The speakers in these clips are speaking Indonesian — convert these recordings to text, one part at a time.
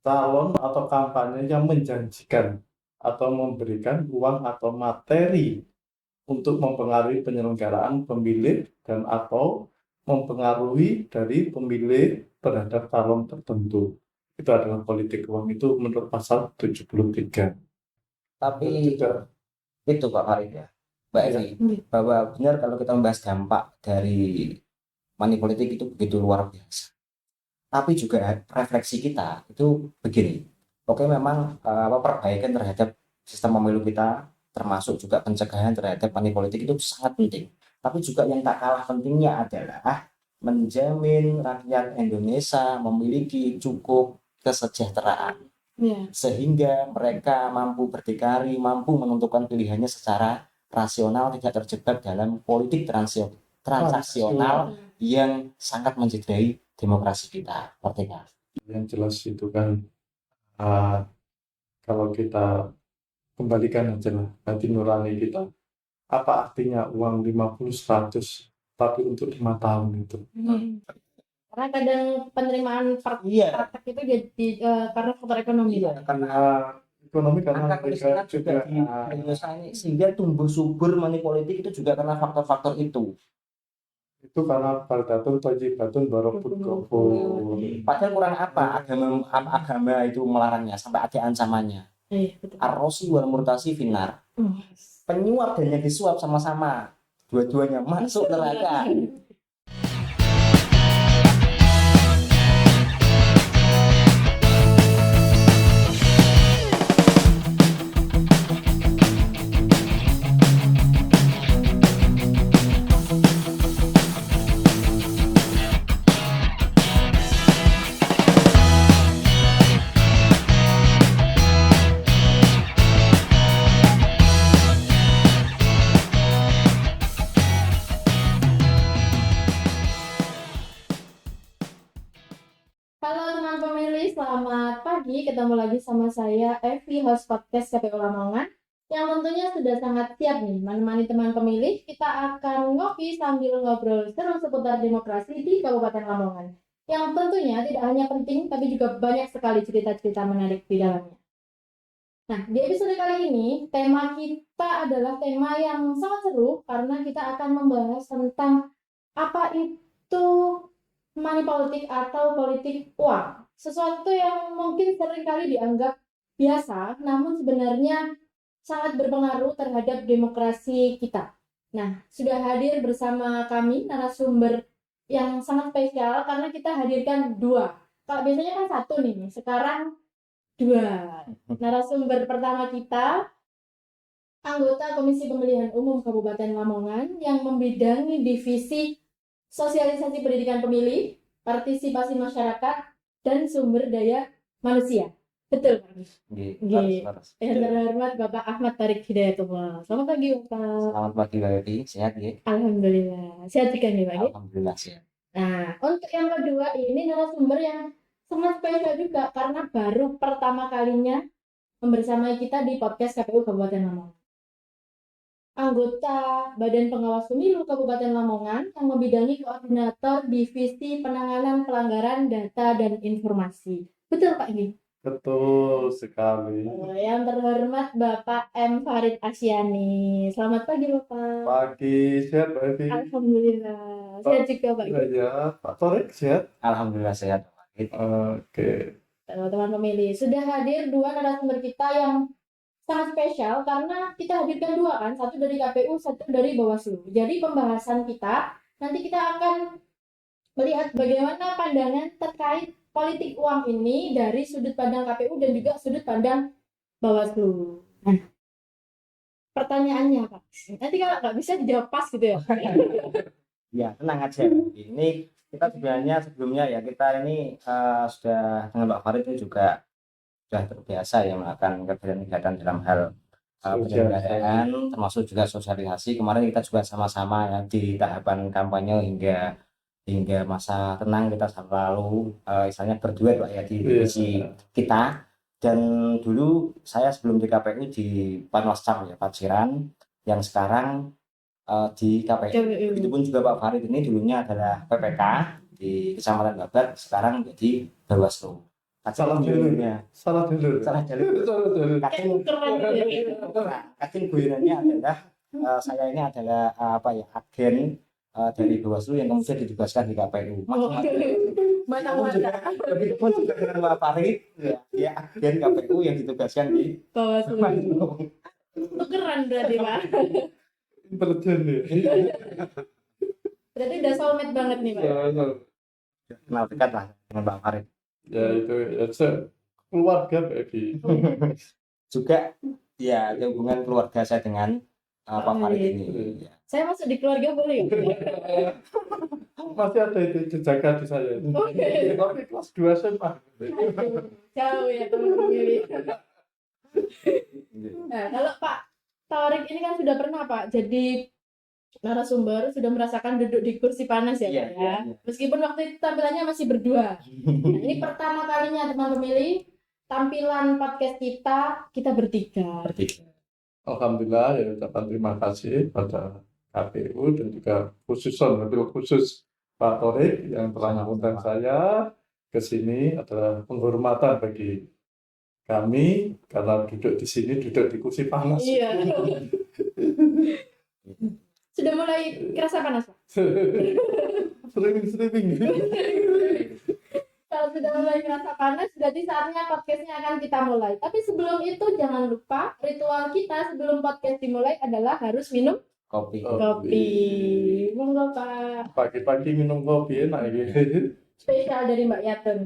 calon atau kampanye yang menjanjikan atau memberikan uang atau materi untuk mempengaruhi penyelenggaraan pemilih dan atau mempengaruhi dari pemilih terhadap calon tertentu. Itu adalah politik uang itu menurut pasal 73. Tapi Tidak, itu Pak Farid ya, Mbak ya, Evi, bahwa benar kalau kita membahas dampak dari money politik itu begitu luar biasa. Tapi juga refleksi kita itu begini. Oke, memang perbaikan terhadap sistem pemilu kita, termasuk juga pencegahan terhadap money politik itu sangat penting. Tapi juga yang tak kalah pentingnya adalah menjamin rakyat Indonesia memiliki cukup kesejahteraan Ya. sehingga mereka mampu berdikari, mampu menentukan pilihannya secara rasional, tidak terjebak dalam politik transaksional yang sangat mencederai demokrasi kita. Merdeka. yang jelas itu kan kalau kita kembalikan aja lah hati nurani kita. Apa artinya uang 50-100 tapi untuk 5 tahun itu? Karena kadang penerimaan Iya. praktek itu jadi karena faktor ekonomi. Iya, Karena ekonomi, karena angka mereka kemiskinan juga juga di Indonesia ini sehingga tumbuh subur money politik itu juga karena faktor-faktor itu. itu karena baldatun tojibatun barokut gofur. Padahal kurang apa agama itu melarangnya sampai ada ancamannya. Betul. Arrosi wal murtasi finar. Penyuap dan yang disuap sama-sama, dua-duanya masuk neraka. Halo teman pemilih, selamat pagi. Ketemu lagi sama saya, Evi, host podcast KPU Lamongan. Yang tentunya sudah sangat siap nih, menemani teman pemilih. Kita akan ngopi sambil ngobrol seru seputar demokrasi di Kabupaten Lamongan. Yang tentunya tidak hanya penting, tapi juga banyak sekali cerita-cerita menarik di dalamnya. Nah, di episode kali ini, tema kita adalah tema yang sangat seru karena kita akan membahas tentang apa itu money politik atau politik uang. Sesuatu yang mungkin seringkali dianggap biasa, namun sebenarnya sangat berpengaruh terhadap demokrasi kita. Nah, sudah hadir bersama kami narasumber yang sangat spesial karena kita hadirkan dua. Kalau biasanya kan satu nih, sekarang dua. Narasumber pertama kita, anggota Komisi Pemilihan Umum Kabupaten Lamongan yang membidangi divisi sosialisasi pendidikan pemilih, partisipasi masyarakat, dan sumber daya manusia. Betul, Pak? Yang terhormat Bapak Ahmad Tarik Hidayatullah. Selamat pagi, Bapak. Selamat pagi, Mbak Evi. Sehat ya? Alhamdulillah. Sehat juga nih, Pak? Alhamdulillah sehat. Nah, untuk yang kedua ini narasumber yang sangat spesial juga karena baru pertama kalinya membersamai kita di podcast KPU Kabupaten Lamongan. Anggota Badan Pengawas Pemilu Kabupaten Lamongan yang membidangi koordinator Divisi Penanganan Pelanggaran Data dan Informasi. Betul, Pak ini? Betul sekali. Yang terhormat Bapak M. Farid Asyani. Selamat pagi, Bapak. Pagi, sehat Mbak Evi? Alhamdulillah. Sehat juga, Pak. Ya, Pak Torik sehat? Alhamdulillah sehat. Oke. Teman-teman pemilih, sudah hadir dua narasumber kita yang sangat spesial karena kita hadirkan dua kan, satu dari KPU, satu dari Bawaslu. Jadi pembahasan kita, nanti kita akan melihat bagaimana pandangan terkait politik uang ini dari sudut pandang KPU dan juga sudut pandang Bawaslu. Nah, pertanyaannya Pak, nanti kalau nggak bisa dijawab pas gitu ya? Ya, tenang aja. Ini kita sebenarnya sebelumnya ya, kita ini sudah dengan Pak Farid itu juga sudah terbiasa ya melakukan kegiatan-kegiatan dalam hal penyelenggaraan, termasuk juga sosialisasi. Kemarin kita juga sama-sama ya, di tahapan kampanye hingga masa tenang kita selalu istilahnya berduet Pak ya di divisi kita. Dan dulu saya sebelum di KPU di Panwascam ya Paciran, yang sekarang di KPU. Begitupun juga Pak Farid ini dulunya adalah PPK di Kecamatan Babat, sekarang menjadi Bawaslu. Salah jalur. Salah jalur. Salah jalur. Salah jalur. Kacung Keren ya. kacung guyonannya adalah saya ini adalah agen dari Bawaslu yang kemudian ditugaskan di KPU. Mana-mana Begitupun juga dengan Pak Farid, ya, dia agen KPU yang ditugaskan di Bawaslu. Bandung. Itu keren berarti Pak. Intelijen nih. Berarti udah soulmate banget nih Pak. Kenal dekat lah dengan Pak Farid. Ya itu ya, keluarga baby. Juga ya ada hubungan keluarga saya dengan Pak Farid ini. Ya. Saya masuk di keluarga boleh ya? Masih ada itu jejak di saya. Oke. Tapi kelas 2 SMA. Aduh, jauh ya teman pemilih. Nah, kalau Pak Tarik ini kan sudah pernah Pak jadi narasumber, sudah merasakan duduk di kursi panas ya Pak Iya, ya. iya. Meskipun waktu itu tampilannya masih berdua. Nah, ini pertama kalinya teman pemilih tampilan podcast kita bertiga. Alhamdulillah ya ucapan terima kasih pada KPU dan juga khusus Pak Torik yang telah mengundang saya ke sini adalah penghormatan bagi kami karena duduk di sini duduk di kursi panas. Iya. Sudah mulai kerasa panas Pak? Sering. Kalau sudah mulai kerasa panas, berarti saatnya podcastnya akan kita mulai. Tapi sebelum itu jangan lupa ritual kita sebelum podcast dimulai adalah harus minum Kopi. kopi. Monggo Pak. Pagi-pagi minum kopi enak gitu. Spesial dari Mbak Yatun.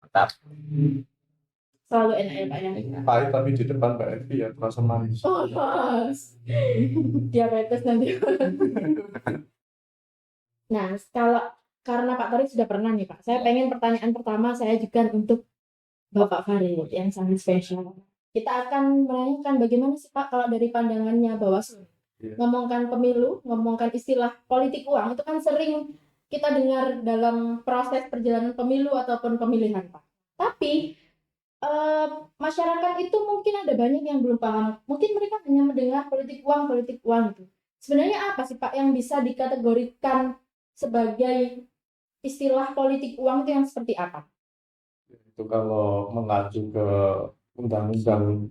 Mantap. Selalu enak ya Pak ya. Pahit tapi di depan Mbak Evi ya terasa manis. Oh, mas. Diabetes nanti. Nah, karena Pak Torik sudah pernah nih Pak, saya pengen pertanyaan pertama saya ajukan untuk Bapak Farid yang sangat spesial. Kita akan menanyakan bagaimana sih Pak kalau dari pandangannya Bawaslu Iya. ngomongkan pemilu, ngomongkan istilah politik uang itu kan sering kita dengar dalam proses perjalanan pemilu ataupun pemilihan Pak. Tapi masyarakat itu mungkin ada banyak yang belum paham. Mungkin mereka hanya mendengar politik uang itu. Sebenarnya apa sih Pak yang bisa dikategorikan sebagai istilah politik uang itu yang seperti apa? Itu kalau mengacu ke undang-undang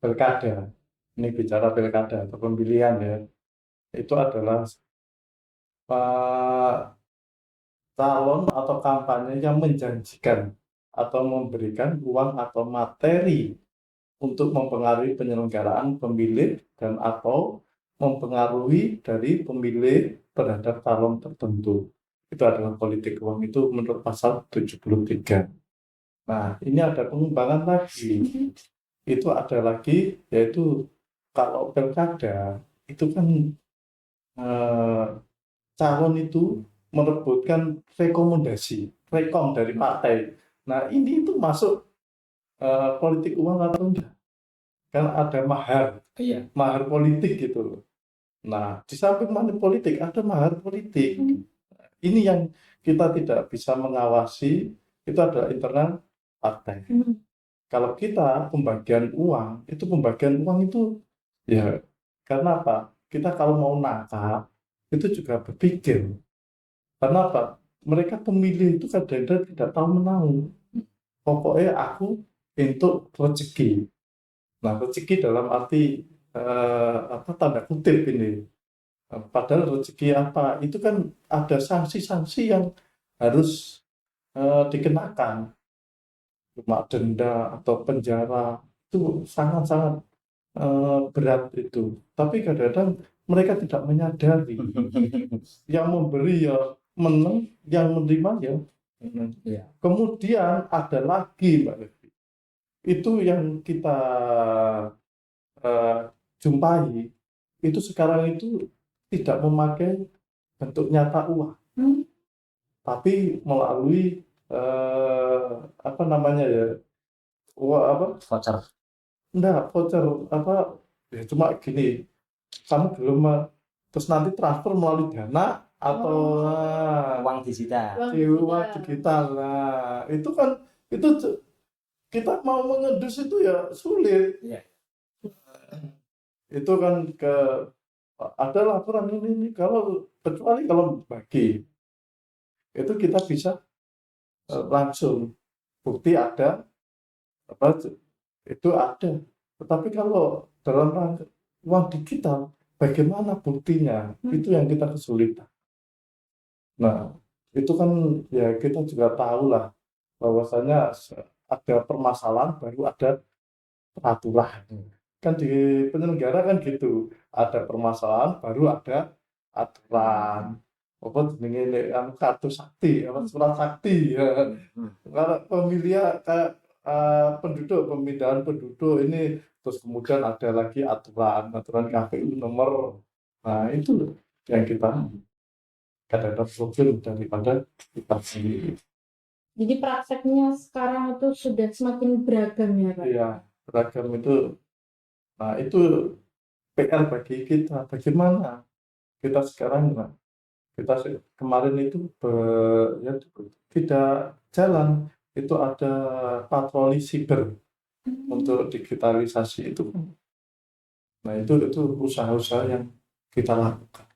pilkada, ini bicara pilkada atau pemilihan ya, itu adalah calon atau kampanye yang menjanjikan atau memberikan uang atau materi untuk mempengaruhi penyelenggaraan pemilih dan atau mempengaruhi dari pemilih terhadap calon tertentu. Itu adalah politik uang itu menurut pasal 73. Nah, ini ada pengembangan lagi. Itu ada lagi, yaitu kalau pilkada, itu kan calon itu merebutkan rekomendasi, rekom dari partai. Nah, ini itu masuk politik uang atau enggak? Kan ada mahar, mahar politik gitu. Nah, di samping mahar politik, ada mahar politik. Ini yang kita tidak bisa mengawasi, itu adalah internal partai. Kalau kita pembagian uang itu ya karena apa? Kita kalau mau nakal itu juga berpikir. Karena apa? Mereka pemilih itu kadang-kadang tidak tahu menau. Pokoknya aku untuk rezeki. Nah, rezeki dalam arti tanda kutip ini. Padahal rezeki apa? Itu kan ada sanksi-sanksi yang harus dikenakan. Cuma denda atau penjara itu sangat-sangat berat itu. Tapi kadang-kadang mereka tidak menyadari. Yang memberi ya menang, yang menerima ya menang. Iya. Kemudian ada lagi Mbak Levi. Itu yang kita jumpai. Itu sekarang itu tidak memakai bentuk nyata uang. Tapi melalui Voucher. voucher ya cuma gini, kamu belum terus nanti transfer melalui Dana atau Uang digital. uang digital. Nah, itu kan kita mau mengendus itu ya sulit. Iya. Itu kan ke ada laporan ini. Kalau kecuali kalau bagi itu kita bisa langsung bukti ada apa itu ada. Tetapi kalau dalam rangka uang digital, bagaimana buktinya? Itu yang kita kesulitan. Nah, itu kan ya kita juga tahu lah bahwasanya ada permasalahan baru ada peraturan. Kan di penyelenggara kan gitu, ada permasalahan baru ada aturan. Apa jenenge kartu sakti, apa surat sakti ya. Kalau pemilihan kayak pemindahan penduduk ini terus kemudian ada lagi aturan KPU nomor, nah itu yang kita kadang-kadang problem daripada kita sendiri. Jadi prakteknya sekarang itu sudah semakin beragam ya Pak. Iya, beragam itu. Nah, itu PR bagi kita. Bagaimana kita sekarang, nah, kemarin itu ya, tidak jalan. Itu ada patroli siber untuk digitalisasi itu. Nah, itu usaha-usaha yang kita lakukan.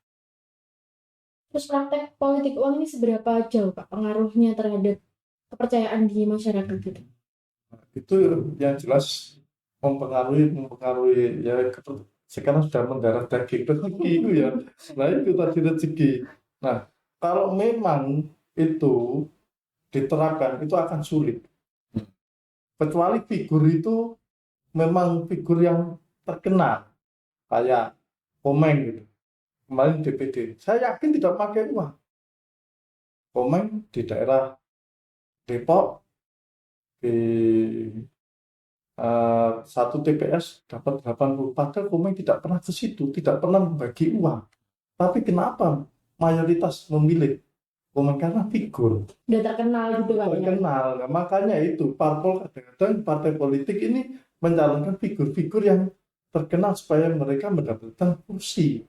Terus praktek politik uang ini seberapa jauh Pak pengaruhnya terhadap kepercayaan di masyarakat gitu? Itu yang jelas mempengaruhi ya sekarang sudah mendarah daging rezeki itu ya. Nah, itu tadi rezeki. Nah, kalau memang itu diterapkan itu akan sulit. Kecuali figur itu memang figur yang terkenal kayak Komeng gitu. Kemarin DPD. Saya yakin tidak pakai uang. Komeng di daerah Depok di satu TPS dapat 80, padahal Komeng tidak pernah ke situ, tidak pernah membagi uang. Tapi kenapa mayoritas memilih Komeng? Karena figur Udah terkenal gitu Pak ya? terkenal. Nah, makanya itu parpol kadang-kadang partai politik ini mencalonkan figur-figur yang terkenal supaya mereka mendapatkan kursi.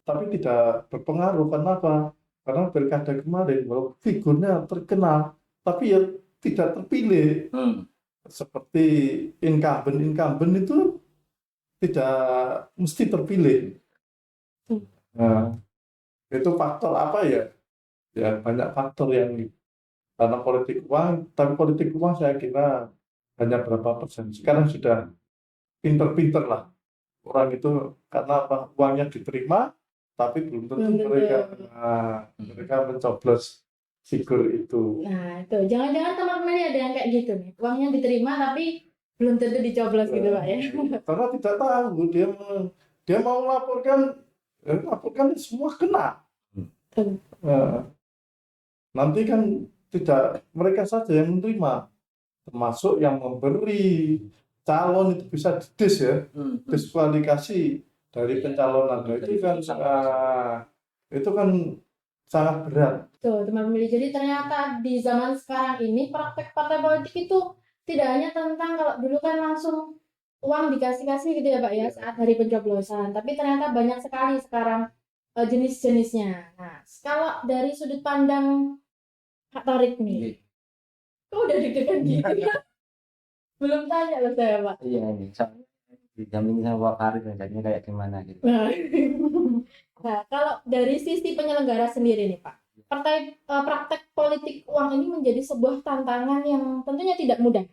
Tapi tidak berpengaruh. Kenapa? Karena pilkada kemarin bahwa figurnya terkenal, tapi ya tidak terpilih. Seperti incumbent itu tidak mesti terpilih. Nah, itu faktor apa ya? Ya banyak faktor yang karena politik uang, tapi politik uang saya kira hanya berapa persen. Sekarang sudah pinter-pinter lah orang itu, karena apa? Uangnya diterima, tapi belum tentu mereka mencoblos figur itu. Nah, itu jangan-jangan teman-teman ini ada yang kayak gitu nih. Uangnya diterima tapi belum tentu dicoblos gitu Pak ya. Karena tidak tahu dia mau laporkan semua kena. Nah, nanti kan tidak mereka saja yang menerima, termasuk yang memberi calon itu bisa didis ya, diskualifikasi dari pencalonan. Nah, itu kan sangat berat. Tuh, teman-teman. Jadi ternyata di zaman sekarang ini praktek partai politik itu tidak hanya tentang kalau dulu kan langsung uang dikasih-kasih gitu ya Pak ya saat hari pencoblosan, tapi ternyata banyak sekali sekarang jenis-jenisnya. Nah, kalau dari sudut pandang Kak Tarik nih, kok udah deg-degan gitu ya? Belum tanya loh saya Pak. Iya ini soalnya dijamin sama Pak Farid jadinya kayak gimana gitu. Nah, kalau dari sisi penyelenggara sendiri nih Pak, praktek politik uang ini menjadi sebuah tantangan yang tentunya tidak mudah.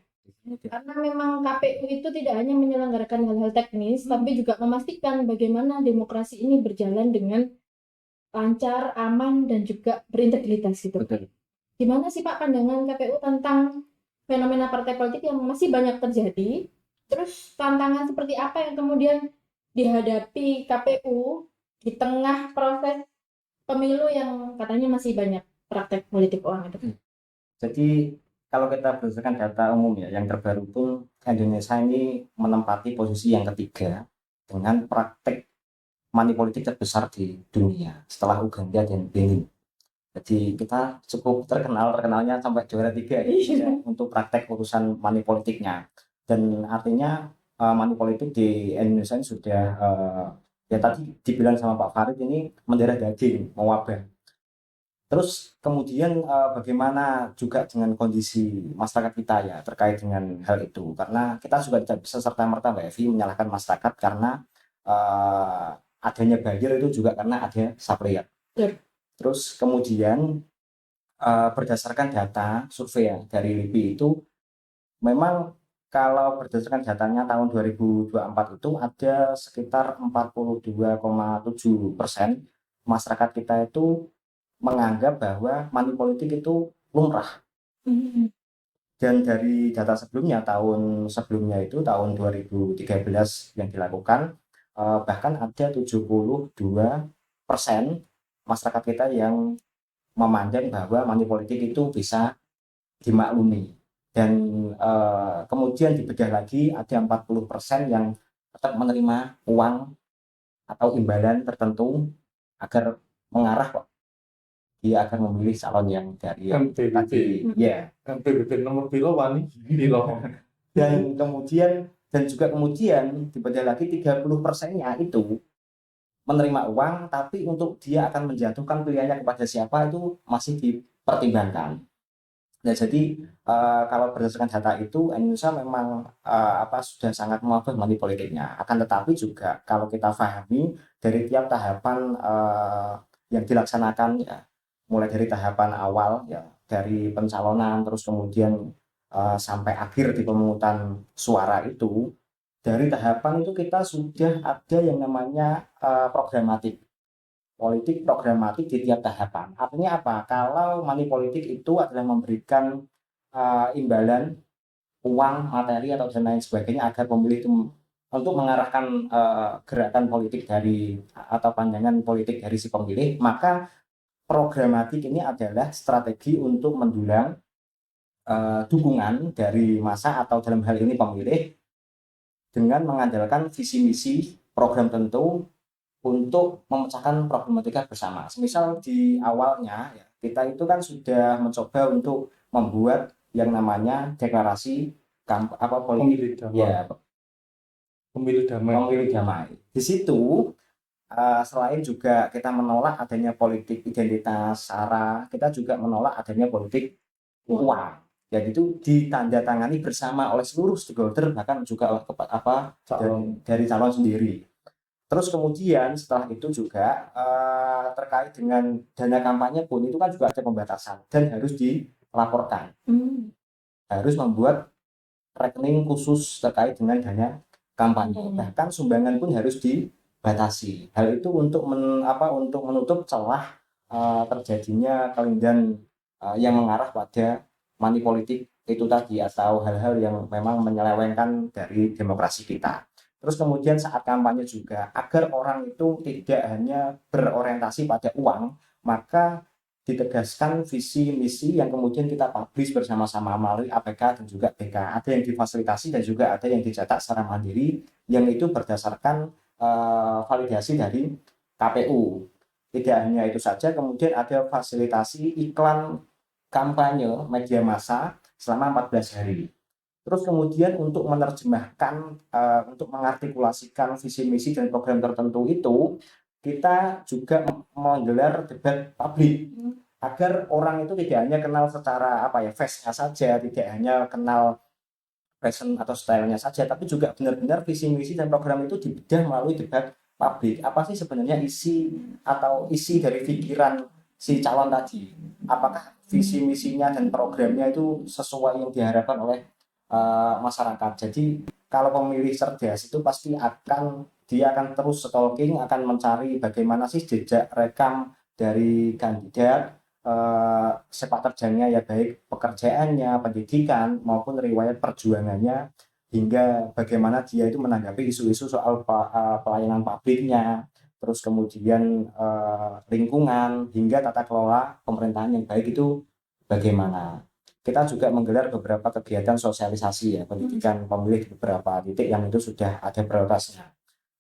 Karena memang KPU itu tidak hanya menyelenggarakan hal-hal teknis, tapi juga memastikan bagaimana demokrasi ini berjalan dengan lancar, aman, dan juga berintegritas gitu. Betul. Gimana sih Pak pandangan KPU tentang fenomena partai politik yang masih banyak terjadi? Terus tantangan seperti apa yang kemudian dihadapi KPU di tengah proses pemilu yang katanya masih banyak praktek politik uang itu? Jadi kalau kita berdasarkan data umum ya, yang terbaru pun Indonesia ini menempati posisi yang ketiga dengan praktek money politik terbesar di dunia setelah Uganda dan Benin. Jadi kita cukup terkenalnya sampai juara 3 ya, untuk praktek urusan money politiknya. Dan artinya money politik di Indonesia ini sudah ya tadi dibilang sama Pak Farid ini mendarah daging, mewabah. Terus kemudian bagaimana juga dengan kondisi masyarakat kita ya terkait dengan hal itu, karena kita juga tidak bisa serta-merta Mbak Evi menyalahkan masyarakat karena adanya buyer itu juga karena ada supplier. Yep. Terus kemudian berdasarkan data survei ya, dari LIPI itu memang kalau berdasarkan datanya tahun 2024 itu ada sekitar 42,7% masyarakat kita itu menganggap bahwa money politik itu lumrah. Dan dari data sebelumnya, tahun sebelumnya itu tahun 2013 yang dilakukan, bahkan ada 72% masyarakat kita yang memandang bahwa money politik itu bisa dimaklumi. Dan kemudian dibedah lagi ada 40% yang tetap menerima uang atau imbalan tertentu agar mengarah kok dia akan memilih calon yang dari yang MPBP. tadi ya. MPBP nomor pilo wani pilo. Dan kemudian dibedah lagi 30%-nya itu menerima uang, tapi untuk dia akan menjatuhkan pilihannya kepada siapa itu masih dipertimbangkan. Nah, jadi kalau berdasarkan data itu Indonesia memang sudah sangat mematuhi money politiknya. Akan tetapi juga kalau kita pahami dari tiap tahapan yang dilaksanakan ya, mulai dari tahapan awal ya, dari pencalonan terus kemudian sampai akhir di pemungutan suara itu, dari tahapan itu kita sudah ada yang namanya programatik. Politik programatik di tiap tahapan. Artinya apa? Kalau money politik itu adalah memberikan imbalan uang, materi atau dan lain sebagainya agar pemilih itu untuk mengarahkan gerakan politik dari atau pandangan politik dari si pemilih, maka programatik ini adalah strategi untuk mendulang dukungan dari massa atau dalam hal ini pemilih dengan mengandalkan visi misi program tentu untuk memecahkan problematika bersama. Misal di awalnya ya, kita itu kan sudah mencoba untuk membuat yang namanya deklarasi Pemilih damai. ya, Pemilih damai. Di situ selain juga kita menolak adanya politik identitas sara, kita juga menolak adanya politik uang. Dan itu ditandatangani bersama oleh seluruh stakeholder, bahkan juga oleh dari calon sendiri. Terus kemudian setelah itu juga terkait dengan dana kampanye pun itu kan juga ada pembatasan dan harus dilaporkan. Harus membuat rekening khusus terkait dengan dana kampanye. Bahkan sumbangan pun harus dibatasi. Hal itu untuk menutup celah terjadinya kelindahan yang mengarah pada money politik itu tadi, atau hal-hal yang memang menyelewengkan dari demokrasi kita. Terus kemudian saat kampanye juga, agar orang itu tidak hanya berorientasi pada uang, maka ditegaskan visi misi yang kemudian kita publish bersama-sama melalui APK dan juga BK. Ada yang difasilitasi dan juga ada yang dicetak secara mandiri, yang itu berdasarkan validasi dari KPU. Tidak hanya itu saja, kemudian ada fasilitasi iklan kampanye media massa selama 14 hari. Terus kemudian untuk menerjemahkan, untuk mengartikulasikan visi misi dan program tertentu itu, kita juga menggelar debat publik agar orang itu tidak hanya kenal secara face-nya saja, tidak hanya kenal fashion atau stylenya saja, tapi juga benar-benar visi misi dan program itu dibedah melalui debat publik. Apa sih sebenarnya isi dari pikiran si calon tadi? Apakah visi misinya dan programnya itu sesuai yang diharapkan oleh masyarakat. Jadi kalau pemilih cerdas itu pasti dia akan terus stalking, akan mencari bagaimana sih jejak rekam dari kandidat, sepak terjangnya ya, baik pekerjaannya, pendidikan maupun riwayat perjuangannya, hingga bagaimana dia itu menanggapi isu-isu soal pelayanan publiknya, terus kemudian lingkungan hingga tata kelola pemerintahan yang baik itu bagaimana. Kita juga menggelar beberapa kegiatan sosialisasi ya, pendidikan pemilih di beberapa titik yang itu sudah ada prioritasnya,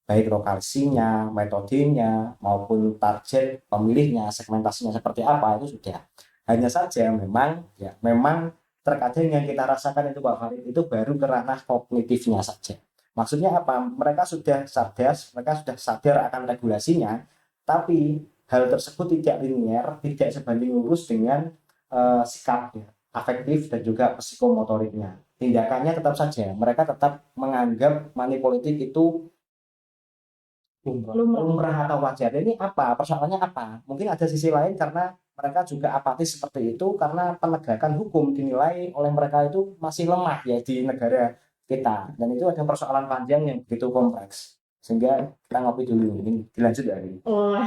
baik lokasinya, metodenya, maupun target pemilihnya, segmentasinya seperti apa, itu sudah. Hanya saja memang terkadang yang kita rasakan itu Pak Farid, itu baru ke ranah kognitifnya saja. Maksudnya apa? Mereka sudah cerdas, mereka sudah sadar akan regulasinya, tapi hal tersebut tidak linear, tidak sebanding lurus dengan sikapnya, afektif dan juga psikomotoriknya. Tindakannya tetap saja, mereka tetap menganggap money politik itu lumrah. lumrah atau wajar. Ini apa? Persoalannya apa? Mungkin ada sisi lain karena mereka juga apatis seperti itu karena penegakan hukum dinilai oleh mereka itu masih lemah ya di negara kita. Dan itu ada persoalan panjang yang begitu kompleks. Sehingga kita ngopi dulu. Ini dilanjut ya ini. Oh,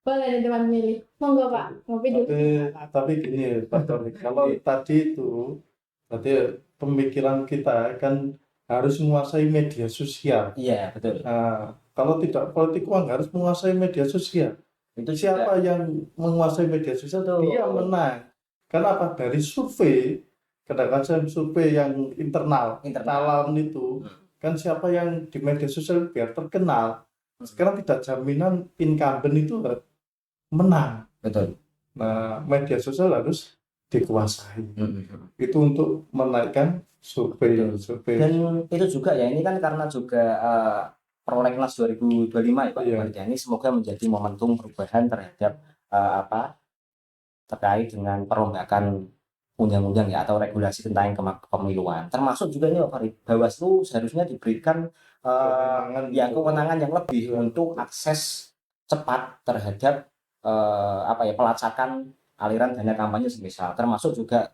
boleh nih teman milih. Monggo Pak, ngopi dulu. Tapi gini Pak Tony, kalau tadi itu berarti pemikiran kita kan harus menguasai media sosial. Iya, betul. Nah, kalau tidak politik uang harus menguasai media sosial. Itu Siapa yang menguasai media sosial Betul. dia menang. Karena apa? Dari survei, kadang-kadang survei yang internal calon itu kan siapa yang di media sosial biar terkenal. Sekarang tidak jaminan incumbent itu menang. betul. Nah, media sosial harus dikuasai. Itu untuk menaikkan survei. Dan itu juga ya, ini kan karena juga Prolegnas 2025 ya Pak. Iya. Ini semoga menjadi momentum perubahan terhadap terkait dengan perombakan undang-undang ya atau regulasi tentang kepemiluan. Termasuk juga ini Pak Farid, Bawaslu seharusnya diberikan kewenangan yang lebih untuk akses cepat terhadap pelacakan aliran dana kampanye semisal, termasuk juga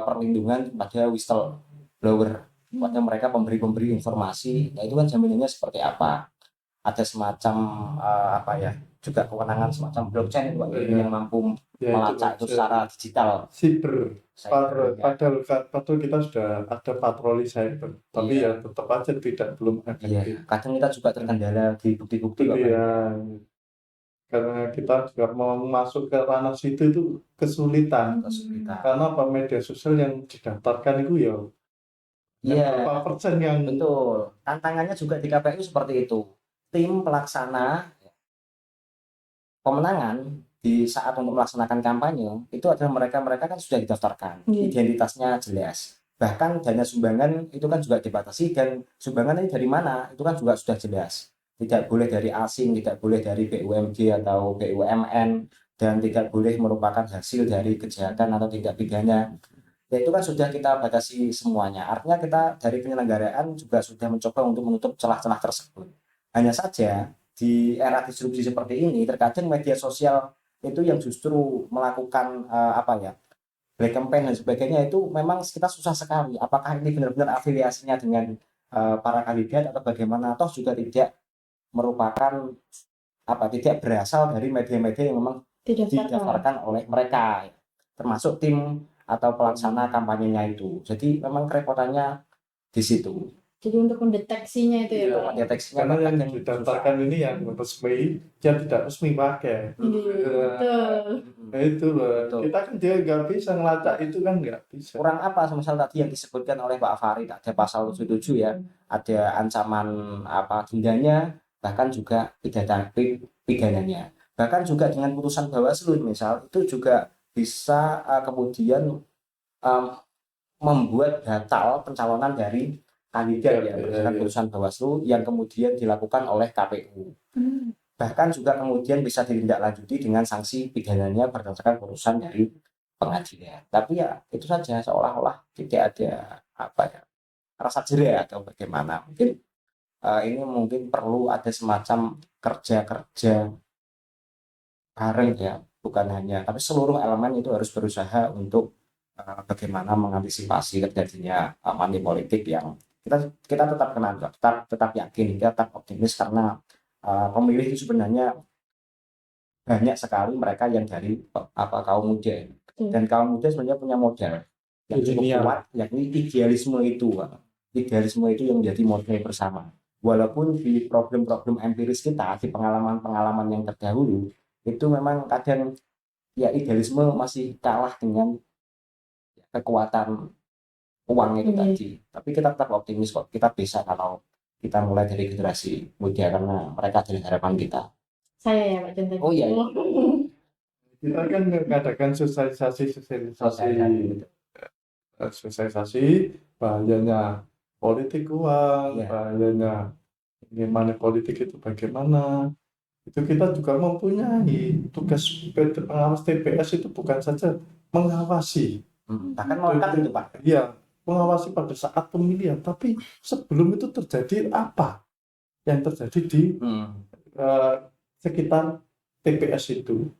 perlindungan pada whistleblower, pada mereka pemberi informasi. Nah itu kan jaminannya seperti apa? Ada semacam juga kewenangan semacam blockchain yang mampu melacak itu secara digital. Cyber. Padahal kita sudah ada patroli cyber, tapi ya tetap aja belum efektif. Kadang kita juga terkendala di bukti-bukti Pak. Karena kita juga mau masuk ke ranah situ itu kesulitan. Karena media sosial yang didaftarkan itu berapa persen yang betul. Tantangannya juga di KPU seperti itu. Tim pelaksana pemenangan di saat untuk melaksanakan kampanye itu adalah mereka kan sudah didaftarkan, identitasnya jelas. Bahkan dana sumbangan itu kan juga dibatasi, dan sumbangan ini dari mana itu kan juga sudah jelas. Tidak boleh dari asing, tidak boleh dari BUMD atau BUMN, dan tidak boleh merupakan hasil dari kejahatan atau tindak pidana. Ya itu kan sudah kita batasi semuanya. Artinya kita dari penyelenggaraan juga sudah mencoba untuk menutup celah-celah tersebut. Hanya saja di era disrupsi seperti ini, terkadang media sosial itu yang justru melakukan black campaign dan sebagainya, itu memang kita susah sekali. Apakah ini benar-benar afiliasinya dengan para kandidat atau bagaimana? Toh juga tidak merupakan tidak berasal dari media-media yang memang didaftarkan oleh mereka, termasuk tim atau pelaksana kampanyenya itu. Jadi memang kerepotannya di situ. Jadi untuk mendeteksinya itu ya Pak. Karena yang didaftarkan ini yang resmi, yang tidak resmi pakai. Nah itu loh. Kita kan dia nggak bisa ngelacak itu kan nggak bisa. Kurang apa? Semisal tadi yang disebutkan oleh Pak Farid, ada pasal 77 ya, ada ancaman dendanya, bahkan juga pidananya. Bahkan juga dengan putusan Bawaslu misal itu juga bisa kemudian membuat batal pencalonan dari kandidat berdasarkan putusan Bawaslu yang kemudian dilakukan oleh KPU. Bahkan juga kemudian bisa ditindaklanjuti dengan sanksi pidananya berdasarkan putusan dari pengadilan. Tapi ya itu saja, seolah-olah tidak ada rasa jerah atau bagaimana. Mungkin ini mungkin perlu ada semacam kerja bareng ya, bukan hanya, tapi seluruh elemen itu harus berusaha untuk bagaimana mengantisipasi terjadinya money politik yang kita tetap kenal, tetap yakin, kita tetap optimis karena pemilih itu sebenarnya banyak sekali mereka yang dari kaum muda, dan kaum muda sebenarnya punya modal yang cukup kuat, yakni idealisme itu yang menjadi modal bersama. Walaupun di problem-problem empiris kita, di pengalaman-pengalaman yang terdahulu itu memang kadang ya idealisme masih kalah dengan kekuatan uang itu tadi. Tapi kita tetap optimis kok, kita bisa kalau kita mulai dari generasi muda karena mereka adalah harapan kita. Saya ya Pak contohnya. Oh iya. Kita kan mengadakan sosialisasi bahayanya politik uang, bahayanya bagaimana politik itu bagaimana. Itu kita juga mempunyai tugas pengawas TPS itu bukan saja mengawasi. Bahkan melekat itu Pak. Iya, mengawasi pada saat pemilihan, tapi sebelum itu terjadi apa? yang terjadi di Hmm. sekitar TPS itu.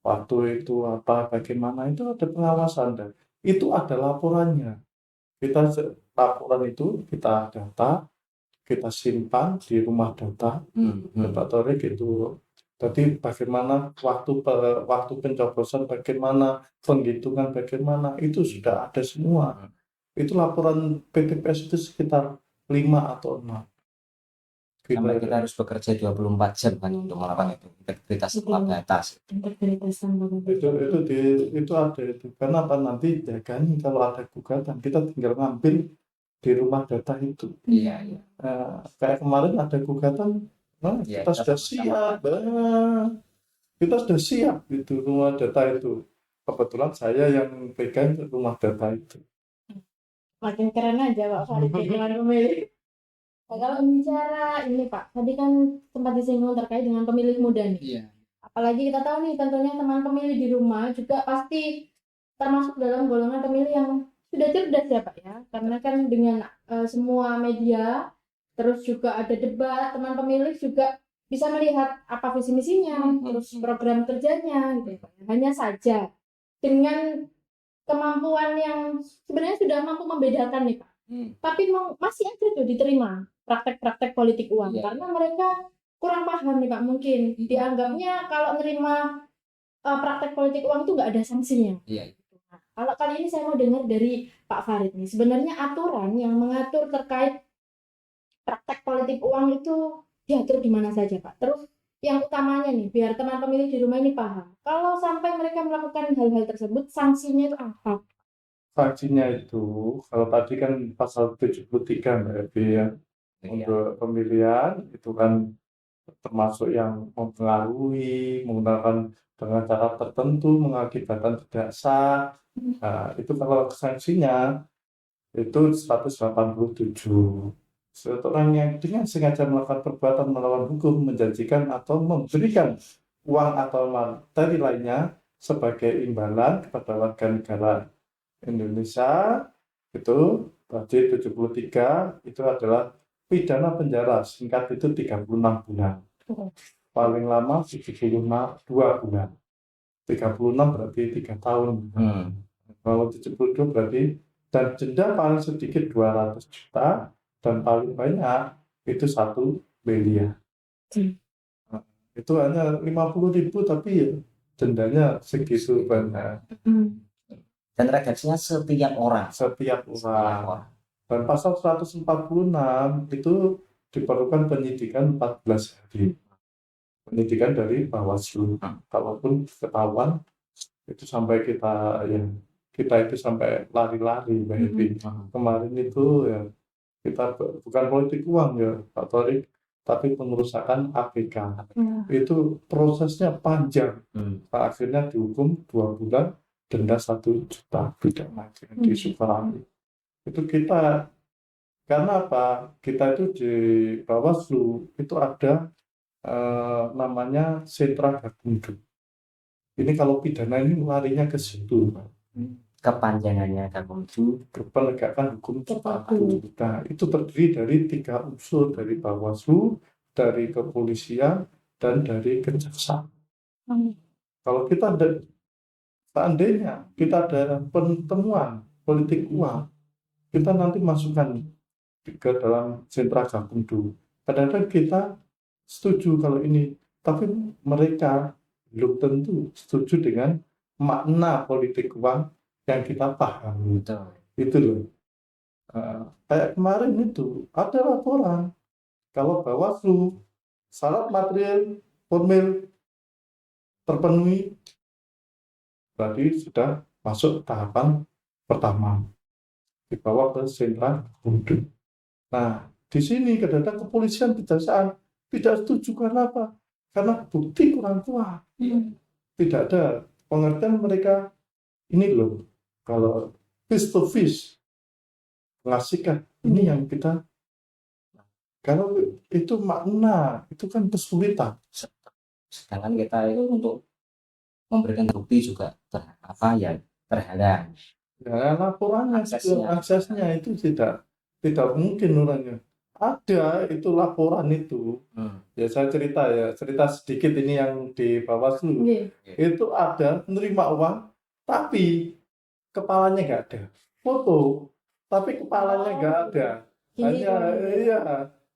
Waktu itu apa, bagaimana, itu ada pengawasan dan itu ada laporannya. Laporan itu kita data, kita simpan di rumah data laboratorik itu. Jadi bagaimana waktu pencoblosan, bagaimana penghitungan, bagaimana itu sudah ada semua. Itu laporan PTPS itu sekitar 5 atau 6. Sampai kita harus bekerja 24 jam kan untuk melakukan itu integritas batas. Integritas tambah Itu ada itu. Karena apa, nanti ya kan kalau ada gugatan kita tinggal ngambil di rumah data itu. Iya, iya. Kayak kemarin ada gugatan, Ya, kita sudah siap, kita sudah siap itu rumah data itu. Kebetulan saya yang pegang rumah data itu. makin keren aja Pak Farid dengan pemilih. Nah, kalau bicara ini Pak, tadi kan sempat disinggung terkait dengan pemilih muda nih. Iya. Apalagi kita tahu nih tentunya teman pemilih di rumah juga pasti termasuk dalam golongan pemilih yang sudah cerdas ya Pak ya. Karena kan dengan semua media, terus juga ada debat, teman pemilih juga bisa melihat apa visi misinya, terus program kerjanya gitu ya Pak. Hanya saja dengan kemampuan yang sebenarnya sudah mampu membedakan nih Pak. Tapi masih aja tuh diterima praktek-praktek politik uang Iya. karena mereka kurang paham nih Pak, mungkin dianggapnya kalau nerima praktek politik uang itu nggak ada sanksinya. Iya. Nah, kalau kali ini saya mau dengar dari Pak Farid nih, sebenarnya aturan yang mengatur terkait praktek politik uang itu diatur di mana saja Pak? Terus yang utamanya nih, biar teman pemilih di rumah ini paham, kalau sampai mereka melakukan hal-hal tersebut, sanksinya itu apa? Sanksinya itu, kalau tadi kan pasal 73 Mbak Evi ya, Iya. untuk pemilihan itu kan termasuk yang mempengaruhi, menggunakan dengan cara tertentu, mengakibatkan tidak sah. Nah, itu kalau sanksinya itu 187. Seseorang yang dengan sengaja melakukan perbuatan melawan hukum, menjanjikan atau memberikan uang atau materi lainnya sebagai imbalan kepada warga negara Indonesia, itu berarti 73 itu adalah pidana penjara, singkat itu 36 bulan. Paling lama 72 bulan. 36 berarti 3 tahun. Kalau 72 berarti, dan denda paling sedikit 200 juta dan paling banyak itu 1 miliar. Itu hanya 50.000 tapi ya dendanya segitu banyak. Dan redaksinya setiap orang. Setiap orang. Dan pasal 146 itu diperlukan penyidikan 14 hari. Penyidikan dari Bawaslu. Kalaupun ketahuan itu sampai kita itu sampai lari-lari Mbak Evi. Kemarin itu ya kita bukan politik uang ya Pak Torik, tapi pengerusakan APK. Itu prosesnya panjang. Akhirnya dihukum 2 bulan, denda 1 juta, pidana di Sukarami. Itu kita, karena apa? Kita itu di Bawaslu itu ada namanya sentra gakumdu. Ini kalau pidana ini larinya ke situ, Kepanjangannya Gakumdu, penegakan hukum Ciptaku. Nah, itu terdiri dari 3 unsur, dari Bawaslu, dari kepolisian, dan dari kejaksaan. Kalau kita seandainya kita ada pertemuan politik uang, kita nanti masukkan ke dalam sentra gakumdu. Kadang-kadang kita setuju kalau ini, tapi mereka belum tentu setuju dengan makna politik uang yang kita pahami. Itu loh. Kayak kemarin itu ada laporan kalau Bawaslu syarat material formil terpenuhi, berarti sudah masuk tahapan pertama, dibawa ke sentra gakumdu. Nah, di sini kadang-kadang kepolisian kejaksaan tidak setuju. Karena apa? Karena bukti kurang kuat. Tidak ada pengertian mereka ini loh, kalau face to face mengasihkan ini yang kita, kalau itu makna itu kan kesulitan. sedangkan kita itu untuk memberikan bukti juga terhalang. Ya, laporannya, aksesnya itu tidak mungkin orangnya. ada itu laporan itu. Ya saya cerita sedikit ini yang di Bawaslu. Nggih. Itu ada menerima uang, tapi kepalanya nggak ada. Foto, tapi kepalanya nggak ada. Gini Hanya dong. iya,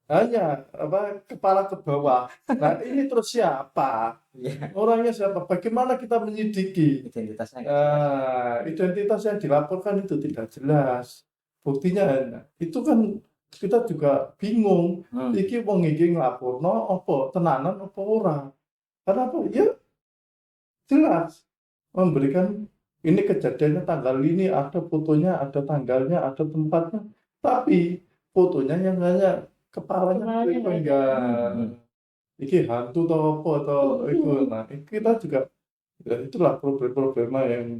hanya kepala ke bawah. Nah ini terus siapa? Iya, Orangnya siapa? Bagaimana kita menyelidiki? identitasnya nggak jelas. Identitas yang dilaporkan itu tidak jelas. Buktinya itu kan kita juga bingung. Iki wong iki nglaporno apa tenanan apa ora. Karena apa? Ya jelas memberikan ini kejadiannya tanggal ini, ada fotonya, ada tanggalnya, ada tempatnya. Tapi fotonya yang hanya kepalanya Kepalanya itu nggak ada. enggak. Iki hantu atau apa atau itu. Nah, kita juga ya, itulah problem-problema yang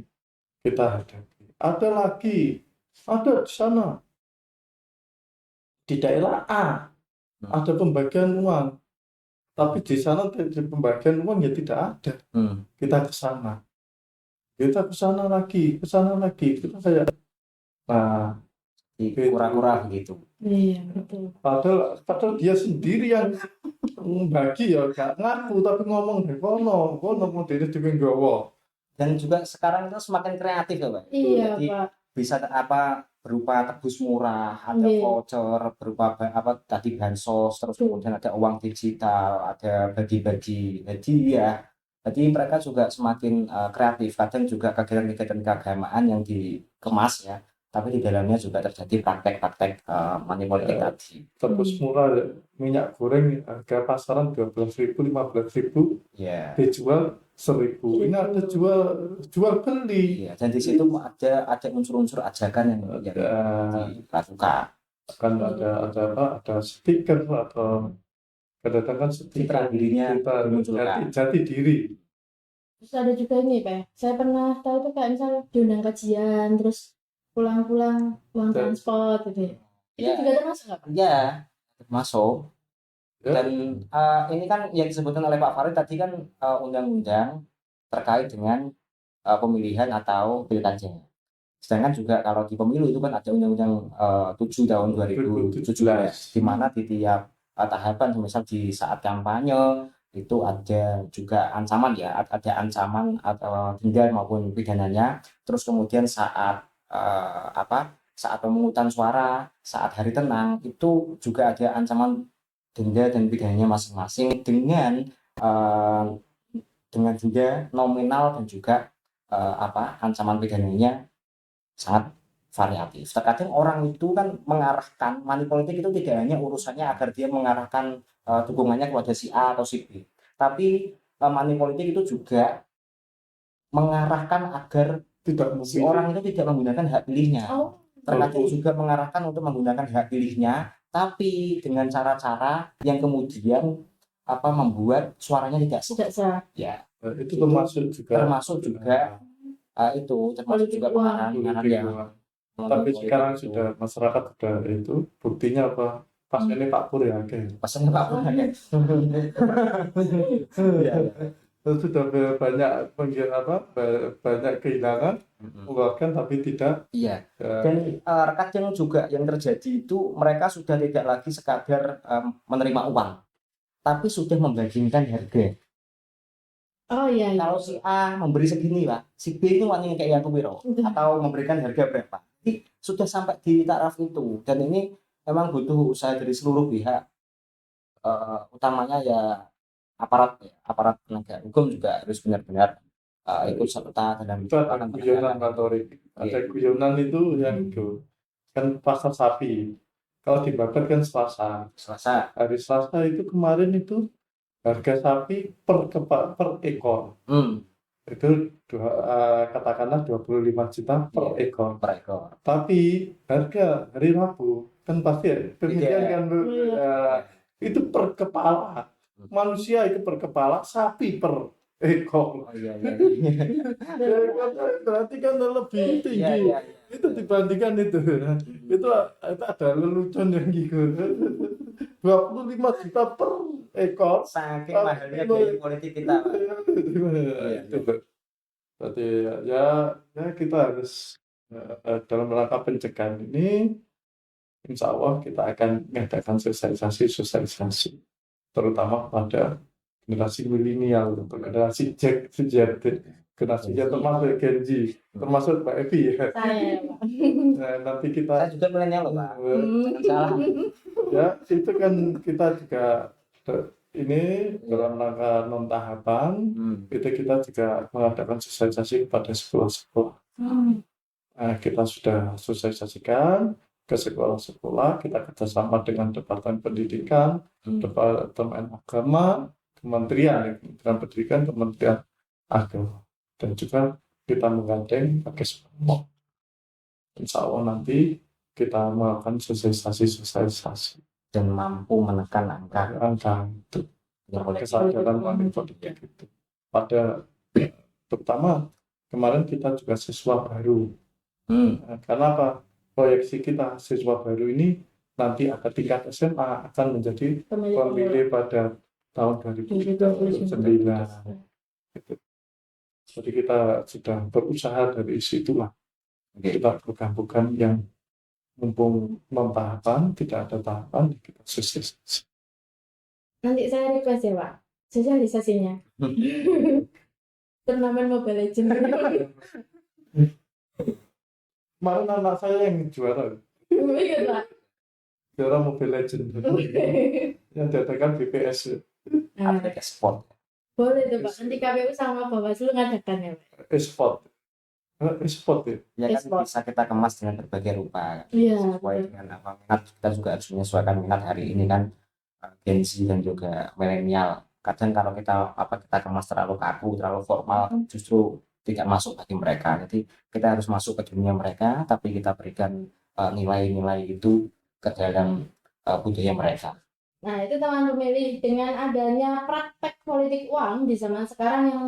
kita hadapi. Ada lagi, ada di sana di daerah A ada pembagian uang, tapi di sana di pembagian uang ya tidak ada. Kita ke sana lagi, kita kayak, nah itu. Kura-kura gitu. Iya, betul. Padahal dia sendiri yang membagi ya, gak ngaku tapi ngomong deh, kono mau diri juga nggawa. Dan juga sekarang itu semakin kreatif ya Pak. Iya, Jadi Pak. bisa apa berupa tebus murah, ada Iya. voucher, berupa apa tadi bansos, terus kemudian ada uang digital, ada bagi-bagi hadiah. Jadi mereka juga semakin kreatif. Kadang juga kegiatan-kegiatan keagamaan yang dikemas ya, tapi di dalamnya juga terjadi praktek-praktek money politik tadi. Tebus murah ya. Minyak goreng harga pasaran 12.000, 15.000, Ya, dijual 1.000. Ini ada jual beli. iya. Dan di situ ada unsur-unsur ajakan yang dilakukan. Akan ada stiker atau kadang-kadang Citra dirinya dimunculkan. jati diri. Terus ada juga ini, Pak. Saya pernah tahu tuh kayak misalnya diundang kajian, terus pulang-pulang uang Dan- transport gitu ya. Itu Ya. juga termasuk nggak, Pak? Ya, masuk. Ya. Dan ini kan yang disebutkan oleh Pak Farid tadi kan undang-undang terkait dengan pemilihan atau pilkada. Sedangkan juga kalau di pemilu itu kan ada undang-undang 7 tahun 2017 di mana di tiap tahapan misal di saat kampanye itu ada juga ancaman ya, ada ancaman atau denda maupun pidananya. Terus kemudian saat saat pemungutan suara, saat hari tenang itu juga ada ancaman denda dan pidananya masing-masing dengan denda nominal dan juga ancaman pidananya sangat variatif. Terkadang orang itu kan mengarahkan money politik itu tidak hanya urusannya agar dia mengarahkan dukungannya kepada si A atau si B, tapi money politik itu juga mengarahkan agar Tidak si orang itu tidak menggunakan hak pilihnya. Oh, Terkadang juga mengarahkan untuk menggunakan hak pilihnya, tapi dengan cara-cara yang kemudian membuat suaranya tidak sah. tidak sah. Ya, itu termasuk juga itu termasuk Politik juga uang. pengaruh politik yang uang. Tapi sekarang sudah masyarakat sudah itu buktinya apa? Pas ini Pak Pur ya, oke. pesannya Pak Pur ya. Ya. Sudah banyak kehilangan, mengeluarkan tapi tidak. Iya. Dan kadang juga yang terjadi itu mereka sudah tidak lagi sekadar menerima uang, tapi sudah membandingkan harga. Oh iya, iya. Kalau si A memberi segini Pak, si B itu wanita kayak aku piro atau memberikan harga berapa. Jadi sudah sampai di taraf itu, dan ini memang butuh usaha dari seluruh pihak, utamanya ya aparat penegak hukum juga harus benar-benar ikut serta dalam Itu ada guyonan retorik, ada guyonan itu yang itu kan pasar sapi. Kalau dibakar kan Selasa. Hari Selasa itu kemarin itu harga sapi per ekor itu katakanlah 25 juta per ekor. Tapi harga hari Rabu kan pasti demikian kan, itu per kepala. Manusia itu per kepala, sapi per ekor. Berarti kan lebih tinggi. Itu dibandingkan itu ada lelucon yang gitu. 25 juta per ekor. Saking mahalnya biaya politik kita. Berarti ya kita harus dalam rangka pencegahan ini insya Allah kita akan mengadakan sosialisasi, terutama pada generasi milenial, atau generasi Z, generasi Z termasuk Gen Z, termasuk Mbak Evi ya. Saya, Pak. Nah, nanti kita Saya juga milenial loh Pak, jangan salah. ya itu kan kita juga ini dalam rangka non tahapan itu kita juga mengadakan sosialisasi kepada sekolah-sekolah. Nah, kita sudah sosialisasikan ke sekolah-sekolah, kita kerjasama dengan Departemen Pendidikan, Departemen Agama, Kementerian Pendidikan, Kementerian Agama, dan juga kita menggandeng pakai SPOK. Insya Allah nanti kita melakukan sosialisasi Dan mampu menekan angka itu yang boleh kesadaran wanita politik itu. Pada terutama kemarin kita juga siswa baru. Nah, karena apa? Proyeksi kita siswa baru ini nanti akan tingkat SMA akan menjadi pemilih pada tahun 2029. Gitu. Jadi kita sudah berusaha dari situlah. Kita bukan yang mumpung non-tahapan, tidak ada tahapan, kita sosialisasi. Nanti saya request ya Pak, sosialisasinya. Turnamen Mobile Legends. Kemarin anak saya yang juara Iya Pak. juara Mobile Legends yang diadakan BPS Nah, aplikasi sport. boleh tuh Pak, nanti KPU sama Bawaslu ngadakan ya Pak. e-sport ya. Ya kan Esport. bisa kita kemas dengan berbagai rupa. Iya. Sesuai dengan apa minat, kita juga harus menyesuaikan minat hari ini kan Gen Z dan juga milenial. Kadang kalau kita kemas terlalu kaku, terlalu formal, justru tidak masuk bagi mereka. Jadi kita harus masuk ke dunia mereka, tapi kita berikan nilai-nilai itu ke dalam budaya mereka. Nah, itu teman pemilih, dengan adanya praktek politik uang di zaman sekarang yang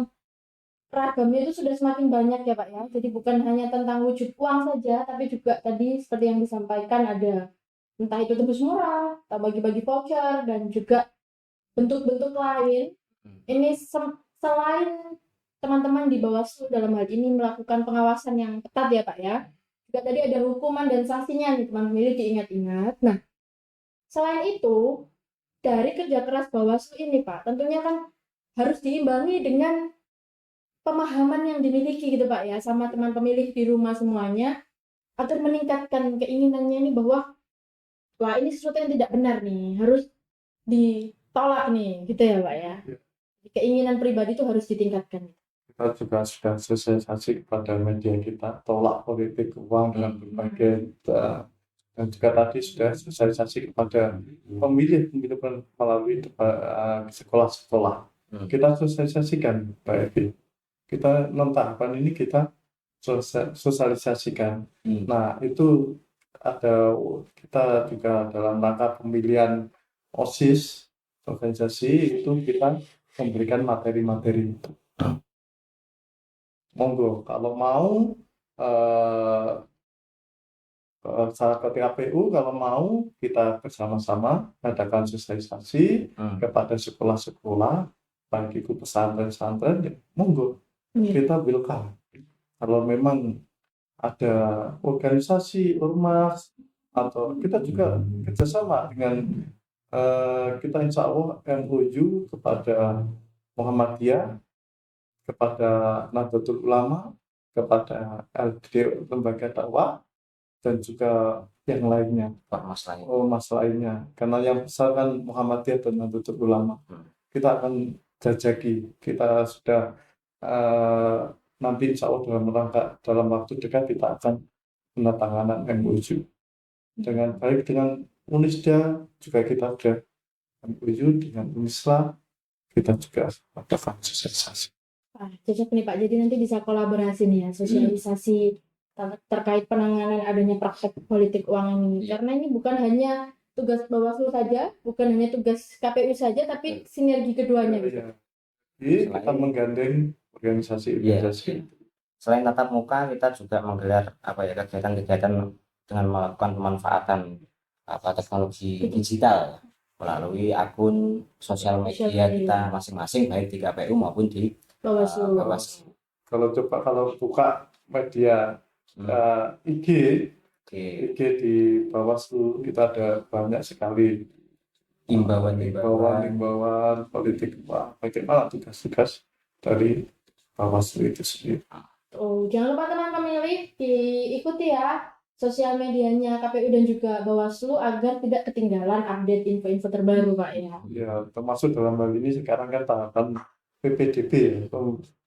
ragamnya itu sudah semakin banyak ya Pak ya. Jadi bukan hanya tentang wujud uang saja, tapi juga tadi seperti yang disampaikan ada entah itu tebus murah, atau bagi-bagi voucher, dan juga bentuk-bentuk lain. Ini selain teman-teman di Bawaslu dalam hal ini melakukan pengawasan yang ketat ya Pak ya, juga tadi ada hukuman dan sanksinya nih teman pemilih diingat-ingat. Nah, selain itu dari kerja keras Bawaslu ini Pak, tentunya kan harus diimbangi dengan pemahaman yang dimiliki gitu Pak ya, sama teman pemilih di rumah semuanya, agar meningkatkan keinginannya ini bahwa wah ini sesuatu yang tidak benar nih, harus ditolak nih, gitu ya Pak ya. Keinginan pribadi itu harus ditingkatkan. Kita juga sudah sosialisasi kepada media kita, tolak politik uang dengan berbagai dan juga tadi sudah sosialisasi kepada pemilih melalui sekolah-sekolah. Kita sosialisasikan Pak Evi. Kita non tahapan ini kita sosialisasikan. Nah itu ada kita juga dalam rangka pemilihan OSIS organisasi itu kita memberikan materi-materi itu. Monggo kalau mau sahabat KPU kalau mau kita bersama-sama adakan sosialisasi kepada sekolah-sekolah, baik itu pesantren-pesantren, monggo. Kita welcome. Kalau memang ada organisasi ormas atau kita juga kerjasama dengan kita insya Allah MOU kepada Muhammadiyah, kepada Nahdlatul Ulama, kepada LD lembaga dakwah dan juga yang lainnya, ormas lainnya. Karena yang besar kan Muhammadiyah dan Nahdlatul Ulama. Kita akan jajaki, kita sudah nanti insya Allah dalam waktu dekat kita akan penandatanganan MOU dengan baik dengan Unisda, juga kita sudah MOU dengan Unisla, kita juga akan sosialisasi. Cocok nih Pak, jadi nanti bisa kolaborasi nih ya, sosialisasi terkait penanganan adanya praktek politik uang ini. Karena ini bukan hanya tugas Bawaslu saja, bukan hanya tugas KPU saja, tapi sinergi keduanya. Jadi kita menggandeng organisasi. Selain tatap muka, kita juga menggelar kegiatan-kegiatan dengan melakukan pemanfaatan teknologi digital melalui akun sosial media kita masing-masing, baik di KPU maupun di Bawaslu. Bawaslu. Kalau buka media IG Oke, IG di Bawaslu kita ada banyak sekali himbauan-himbauan. himbauan politik, bagaimana tugas-tugas dari Bawaslu itu sendiri. Oh, jangan lupa teman pemilih diikuti ya sosial medianya KPU dan juga Bawaslu agar tidak ketinggalan update info-info terbaru, Pak ya. Ya, termasuk dalam hal ini sekarang kan tahapan PPDB ya,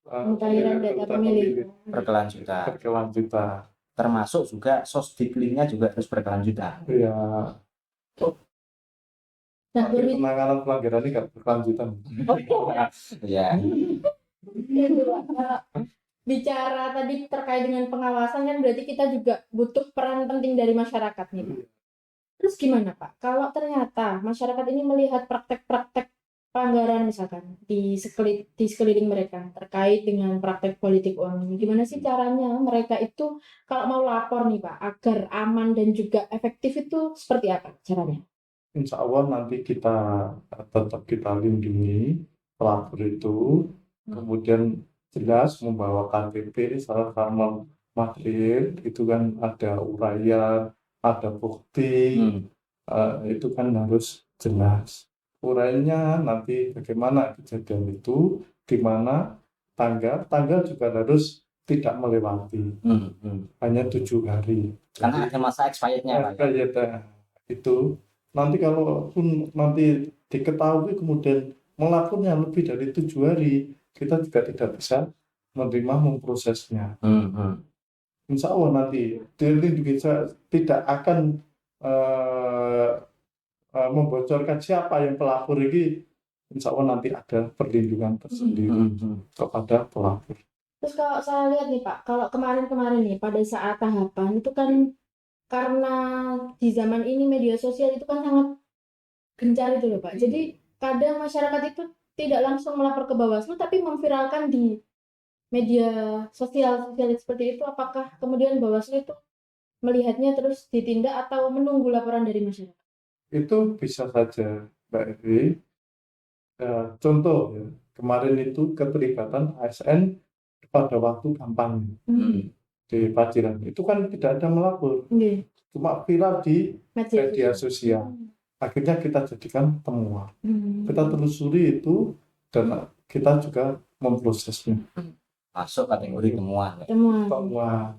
Pemutahiran data pemilih. Berkelanjutan. berkelanjutan. Termasuk juga sosdiplingnya juga terus berkelanjutan. Ya, Nah, tapi penanganan pelanggaran ini nggak berkelanjutan. Ya, bicara tadi terkait dengan pengawasan kan berarti kita juga butuh peran penting dari masyarakat nih, Pak. Terus gimana, Pak? Kalau ternyata masyarakat ini melihat praktek-praktek pelanggaran misalkan di sekeliling mereka terkait dengan praktek politik uang ini, gimana sih caranya mereka itu kalau mau lapor nih, Pak, agar aman dan juga efektif itu seperti apa caranya? Insya Allah nanti tetap kita lindungi pelapor itu, kemudian jelas membawa KTP, sarana material itu kan ada uraian, ada bukti, itu kan harus jelas. Uraiannya nanti bagaimana kejadian itu, di mana tanggal juga harus tidak melewati, hanya 7 hari. karena ada masa expirednya, Pak. Itu nanti kalaupun nanti diketahui kemudian melapornya lebih dari 7 hari, kita juga tidak bisa menerima memprosesnya. Insya Allah nanti juga tidak akan membocorkan siapa yang pelapor ini. Insya Allah nanti ada perlindungan tersendiri kepada pelapor. Terus kalau saya lihat nih, Pak, kalau kemarin-kemarin nih pada saat tahapan itu kan karena di zaman ini media sosial itu kan sangat gencar itu loh, Pak. Jadi kadang masyarakat itu tidak langsung melapor ke Bawaslu tapi memviralkan di media sosial seperti itu. Apakah kemudian Bawaslu itu melihatnya terus ditindak atau menunggu laporan dari masyarakat? Itu bisa saja, Mbak Evi. Contoh ya, kemarin itu keterlibatan ASN pada waktu kampanye di Paciran. Itu kan tidak ada melapor, cuma viral di media sosial. Akhirnya kita jadikan temuan. Kita telusuri itu dan kita juga memprosesnya. Masuk kategori temuan. Temuan.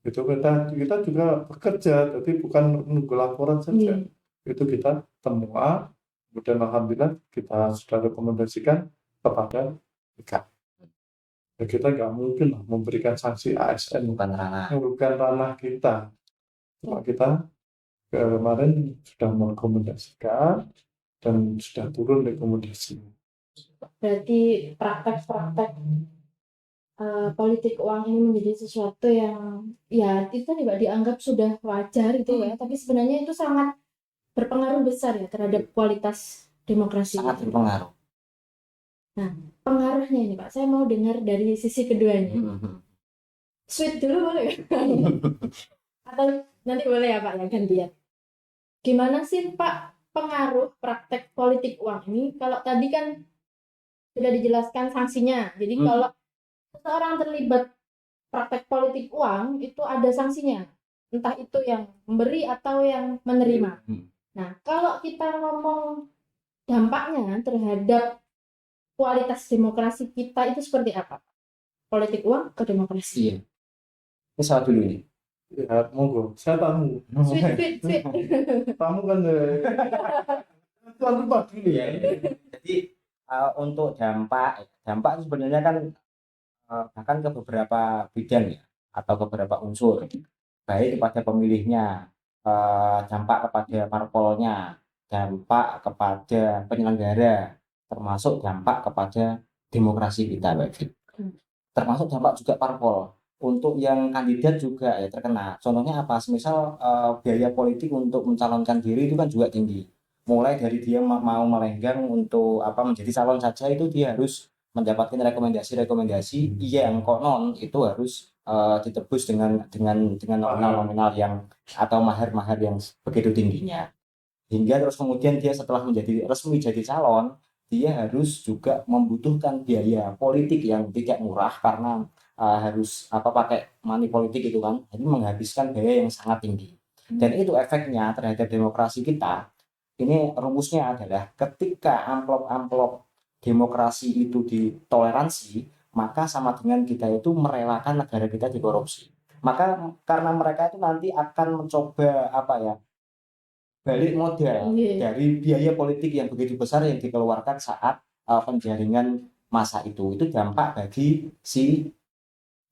Itu kita juga bekerja, jadi bukan menunggu laporan saja. Itu kita temuan, kemudian alhamdulillah kita sudah rekomendasikan kepada BK. Ya, kita nggak mungkin lah memberikan sanksi ASN, Bukan ranah kita. Cuma kita kemarin sudah merekomendasikan dan sudah turun rekomendasi. Berarti praktek-praktek politik uang ini menjadi sesuatu yang ya itu juga dianggap sudah wajar gitu ya, tapi sebenarnya itu sangat berpengaruh besar ya terhadap kualitas demokrasi. Sangat berpengaruh. Nah, pengaruhnya ini Pak, saya mau dengar dari sisi keduanya. Sweet dulu boleh kan? Atau nanti boleh ya Pak yang gantian. Gimana sih Pak pengaruh praktek politik uang ini? Kalau tadi kan sudah dijelaskan sanksinya. Jadi kalau seseorang terlibat praktek politik uang itu ada sanksinya. Entah itu yang memberi atau yang menerima. Nah, kalau kita ngomong dampaknya terhadap kualitas demokrasi kita itu seperti apa? Politik uang ke demokrasi. Iya. Ini salah dulu nih. Ya, monggo. Saya tamu. Sweet. Tamu kan tuan rumah dulu ya. Jadi untuk dampak itu sebenarnya kan bahkan ke beberapa bidang ya atau ke beberapa unsur, baik kepada pemilihnya, dampak kepada parpolnya, dampak kepada penyelenggara, termasuk dampak kepada demokrasi kita, Mbak. Termasuk dampak juga parpol. Untuk yang kandidat juga ya terkena. Contohnya apa? Misal biaya politik untuk mencalonkan diri itu kan juga tinggi. Mulai dari dia mau melenggang untuk menjadi calon saja itu dia harus mendapatkan rekomendasi yang konon itu harus ditebus dengan nominal yang atau mahar yang begitu tingginya. Hingga terus kemudian dia setelah resmi jadi calon, dia harus juga membutuhkan biaya politik yang tidak murah karena harus pakai money politik itu kan, jadi menghabiskan biaya yang sangat tinggi. Dan itu efeknya terhadap demokrasi kita. Ini rumusnya adalah ketika amplop-amplop demokrasi itu ditoleransi, maka sama dengan kita itu merelakan negara kita dikorupsi. Maka karena mereka itu nanti akan mencoba balik modal Iya. dari biaya politik yang begitu besar yang dikeluarkan saat penjaringan masa itu dampak bagi si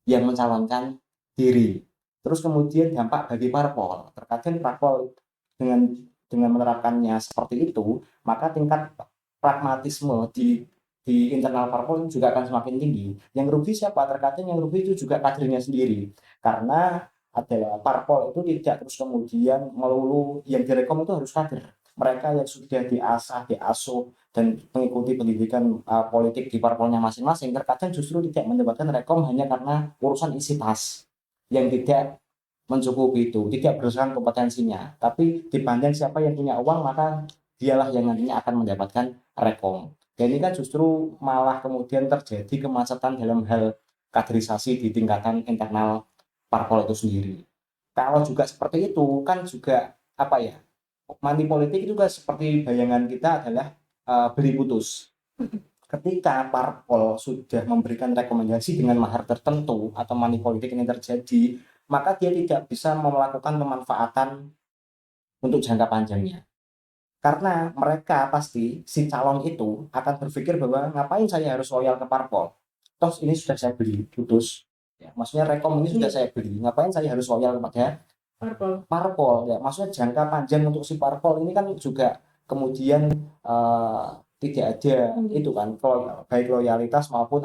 yang mencalonkan diri. Terus kemudian dampak bagi parpol. Terkadang parpol dengan menerapkannya seperti itu, maka tingkat pragmatisme di internal parpol juga akan semakin tinggi. Yang rugi siapa? Terkadang yang rugi itu juga kadernya sendiri. Karena adalah parpol itu tidak terus kemudian melulu yang direkom itu harus kader. Mereka yang sudah diasah, diasuh, dan mengikuti pendidikan politik di parpolnya masing-masing, terkadang justru tidak mendapatkan rekom hanya karena urusan isi tas yang tidak mencukupi itu, tidak berdasarkan kompetensinya. Tapi dibanding siapa yang punya uang, maka dialah yang nantinya akan mendapatkan rekom. Dan ini kan justru malah kemudian terjadi kemacetan dalam hal kaderisasi di tingkatan internal parpol itu sendiri. Kalau juga seperti itu, kan juga money politik itu kan seperti bayangan kita adalah beli putus. Ketika parpol sudah memberikan rekomendasi dengan mahar tertentu atau money politik ini terjadi, maka dia tidak bisa melakukan pemanfaatan untuk jangka panjangnya. Karena mereka pasti, si calon itu akan berpikir bahwa ngapain saya harus loyal ke parpol? Toh ini sudah saya beli putus. Ya, maksudnya rekom ini sudah saya beli, ngapain saya harus loyal kepada parpol? Ya, maksudnya jangka panjang untuk si parpol ini kan juga kemudian tidak ada itu kan, baik loyalitas maupun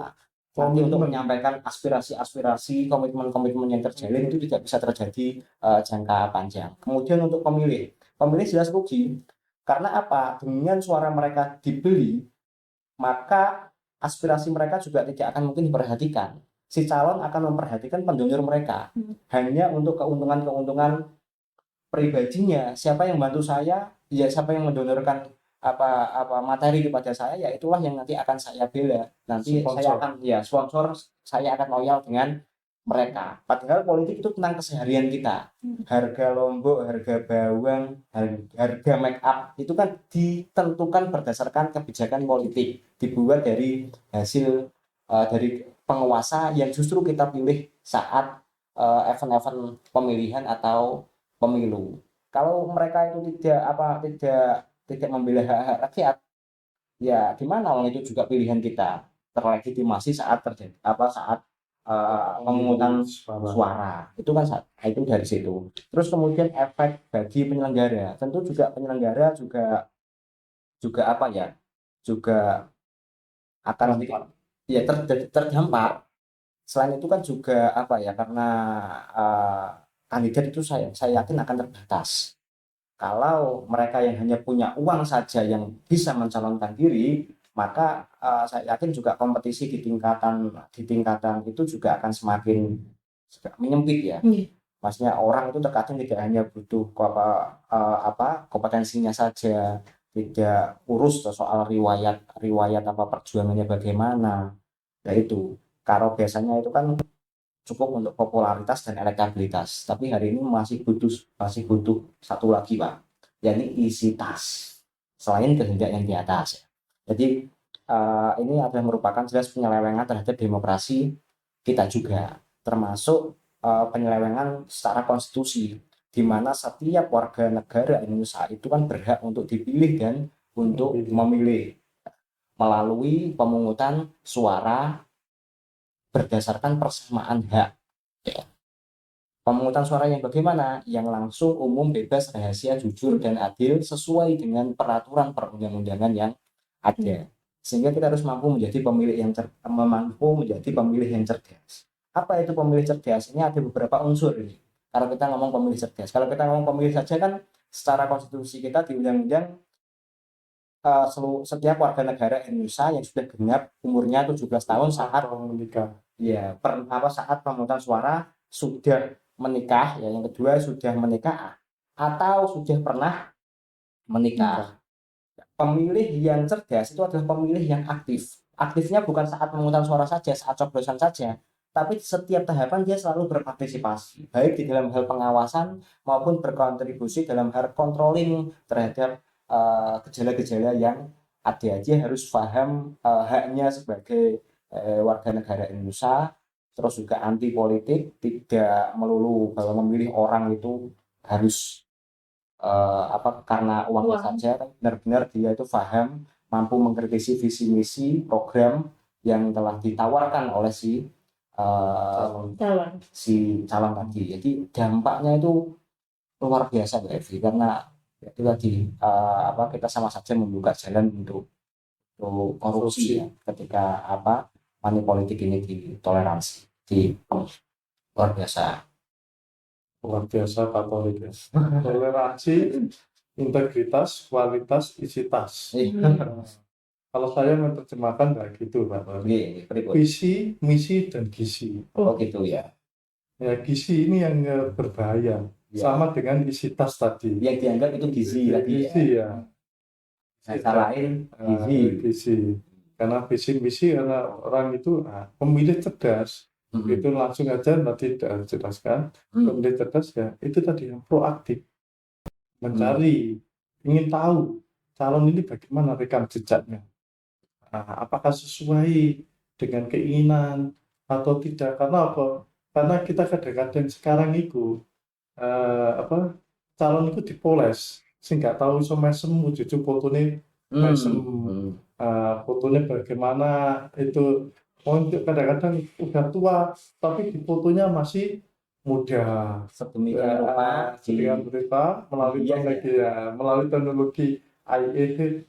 nanti untuk menyampaikan aspirasi-aspirasi, komitmen-komitmen yang terjalin itu tidak bisa terjadi jangka panjang. Kemudian untuk pemilih jelas rugi. Karena apa? Dengan suara mereka dibeli, maka aspirasi mereka juga tidak akan mungkin diperhatikan. Si calon akan memperhatikan pendonor mereka hanya untuk keuntungan-keuntungan pribadinya. Siapa yang bantu saya, ya siapa yang mendonorkan materi kepada saya, ya itulah yang nanti akan saya bela. Nanti sponsor. Saya akan sponsor, saya akan loyal dengan mereka. Padahal politik itu tentang keseharian kita. Harga lombok, harga bawang, harga make up itu kan ditentukan berdasarkan kebijakan politik, dibuat dari hasil dari penguasa yang justru kita pilih saat event-event pemilihan atau pemilu. Kalau mereka itu tidak membela hak-hak rakyat, ya gimana? Orang itu juga pilihan kita terlegitimasi saat terjadi saat pemungutan suara itu kan itu dari situ. Terus kemudian efek bagi penyelenggara, tentu juga penyelenggara juga juga akan terdampak. Selain itu kan juga karena kandidat itu saya yakin akan terbatas. Kalau mereka yang hanya punya uang saja yang bisa mencalonkan diri, maka saya yakin juga kompetisi di tingkatan itu juga akan semakin menyempit ya. Maksudnya orang itu terkadang tidak hanya butuh kompetensinya saja, tidak urus soal riwayat perjuangannya bagaimana. Yaitu kalau biasanya itu kan cukup untuk popularitas dan elektabilitas, tapi hari ini masih butuh satu lagi Pak, yakni isi tas selain kehendak yang di atas. Jadi ini adalah merupakan jelas penyelewengan terhadap demokrasi kita juga, termasuk penyelewengan secara konstitusi, di mana setiap warga negara Indonesia itu kan berhak untuk dipilih dan untuk memilih melalui pemungutan suara berdasarkan persamaan hak. Pemungutan suara yang bagaimana? Yang langsung, umum, bebas, rahasia, jujur, dan adil sesuai dengan peraturan perundang-undangan yang ada. Sehingga kita harus mampu menjadi pemilih yang cerdas. Apa itu pemilih cerdas? Ini ada beberapa unsur ini. Kalau kita ngomong pemilih cerdas, kalau kita ngomong pemilih saja kan secara konstitusi kita di undang-undang setiap warga negara Indonesia yang sudah genap umurnya 17 tahun saat menikah. Ya, saat pemungutan suara sudah menikah, ya, yang kedua sudah menikah atau sudah pernah menikah. Pemilih yang cerdas itu adalah pemilih yang aktif. Aktifnya bukan saat pemungutan suara saja, saat coblosan saja, tapi setiap tahapan dia selalu berpartisipasi, baik di dalam hal pengawasan maupun berkontribusi dalam hal controlling terhadap gejala-gejala yang ada. Dia harus paham haknya sebagai warga negara Indonesia, terus juga anti politik, tidak melulu bahwa memilih orang itu harus karena uangnya Uang. saja, tapi benar-benar dia itu paham, mampu mengkritisi visi misi program yang telah ditawarkan oleh Calon. calon tadi. Jadi dampaknya itu luar biasa Mbak Evi, karena itu tadi kita sama saja membuka jalan untuk korupsi ya, ketika money politik ini ditoleransi, luar biasa. Luar biasa Katolik ya. Toleransi, integritas, kualitas, isi tas. Kalau saya menerjemahkan kayak gitu Pak. Visi, misi, dan gizi. Oh gitu ya. Ya gizi ini yang berbahaya. Ya. Sama dengan isi tas tadi. Yang dianggap itu gizi tadi. Gizi ya. Salahin gizi. Karena visi misi, karena orang itu pemilih cerdas. Itu langsung aja tadi jelaskan. Pemilih cerdas ya itu tadi yang proaktif, mencari, ingin tahu calon ini bagaimana rekam jejaknya, apakah sesuai dengan keinginan atau tidak. Karena apa? Karena kita kadang-kadang sekarang itu calon itu dipoles sehingga tahu iso mesem cucu fotonya mesem, fotonya bagaimana itu. Untuk kadang-kadang udah tua tapi di fotonya masih muda. Sedemikian rupa melalui teknologi IA.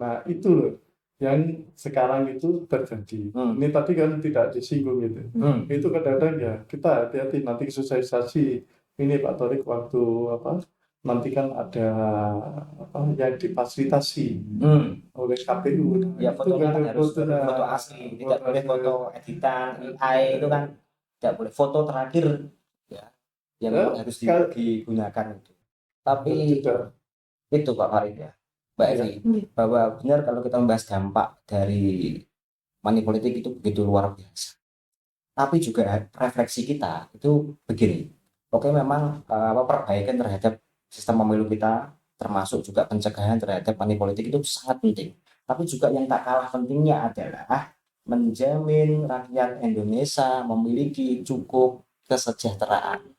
Nah itu loh yang sekarang itu terjadi. Ini tadi kan tidak disinggung gitu. Itu kadang-kadang ya kita hati-hati nanti sosialisasi ini Pak Torik waktu nanti kan ada yang difasilitasi oleh KPU. Ya fotonya kan harus foto asli, tidak boleh foto editan AI, itu kan tidak boleh foto terakhir ya yang harus digunakan itu. Tapi itu Pak Farid ya, Mbak Evi, bahwa benar kalau kita membahas dampak dari money politik itu begitu luar biasa. Tapi juga refleksi kita itu begini, oke memang perbaikan terhadap sistem pemilu kita, termasuk juga pencegahan terhadap money politik itu sangat penting. Tapi juga yang tak kalah pentingnya adalah menjamin rakyat Indonesia memiliki cukup kesejahteraan.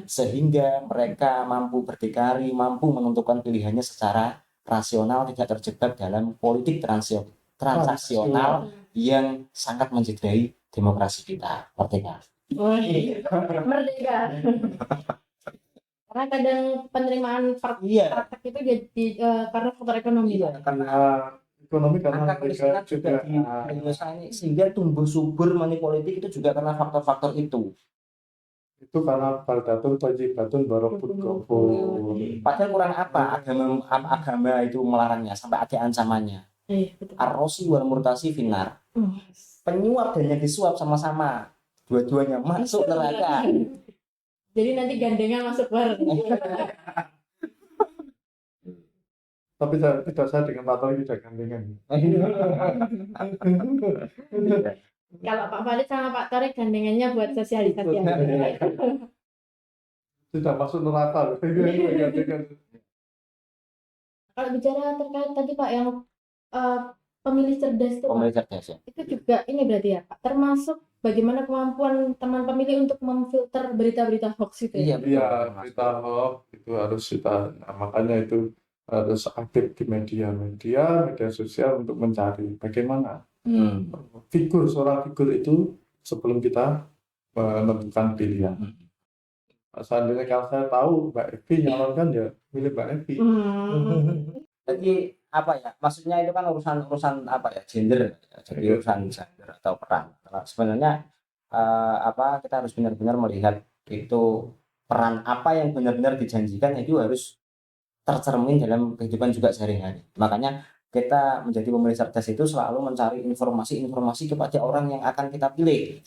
Sehingga mereka mampu berdikari, mampu menentukan pilihannya secara rasional, tidak terjebak dalam politik transaksional yang sangat mencederai demokrasi kita. Merdeka. Merdeka. Karena kadang penerimaan praktek itu jadi karena faktor ekonomi. Karena ekonomi, karena mereka juga di Indonesia ini, sehingga tumbuh subur money politik itu juga karena faktor-faktor itu. Itu karena baldatun tojibatun barokut gopur. Padahal kurang apa agama itu melarangnya sampai ada ancamannya. Arrosi wal murtasi finar. Penyuap dan yang disuap sama-sama, dua-duanya masuk neraka. Jadi nanti gandengan masuk bareng. Tapi tidak saya dengan Pak Torik tidak gandengan. Kalau Pak Farid sama Pak Torik gandengannya buat sosialisasi aja. Tidak masuk neraka. Kalau bicara terkait tadi Pak yang pemilih cerdas itu, ya. Itu juga ini berarti ya Pak, termasuk bagaimana kemampuan teman pemilih untuk memfilter berita-berita hoax itu ya? Iya, berita hoax itu harus kita, makanya itu harus aktif di media sosial untuk mencari bagaimana seorang figur itu sebelum kita menentukan pilihan. Seandainya kalau saya tahu Mbak Evi nyalonkan ya milih Mbak Evi. Jadi maksudnya itu kan urusan gender, jadi urusan gender atau peran. Nah, sebenarnya kita harus benar-benar melihat itu peran apa yang benar-benar dijanjikan itu harus tercermin dalam kehidupan juga sehari-hari. Makanya kita menjadi pemilih cerdas itu selalu mencari informasi kepada orang yang akan kita pilih.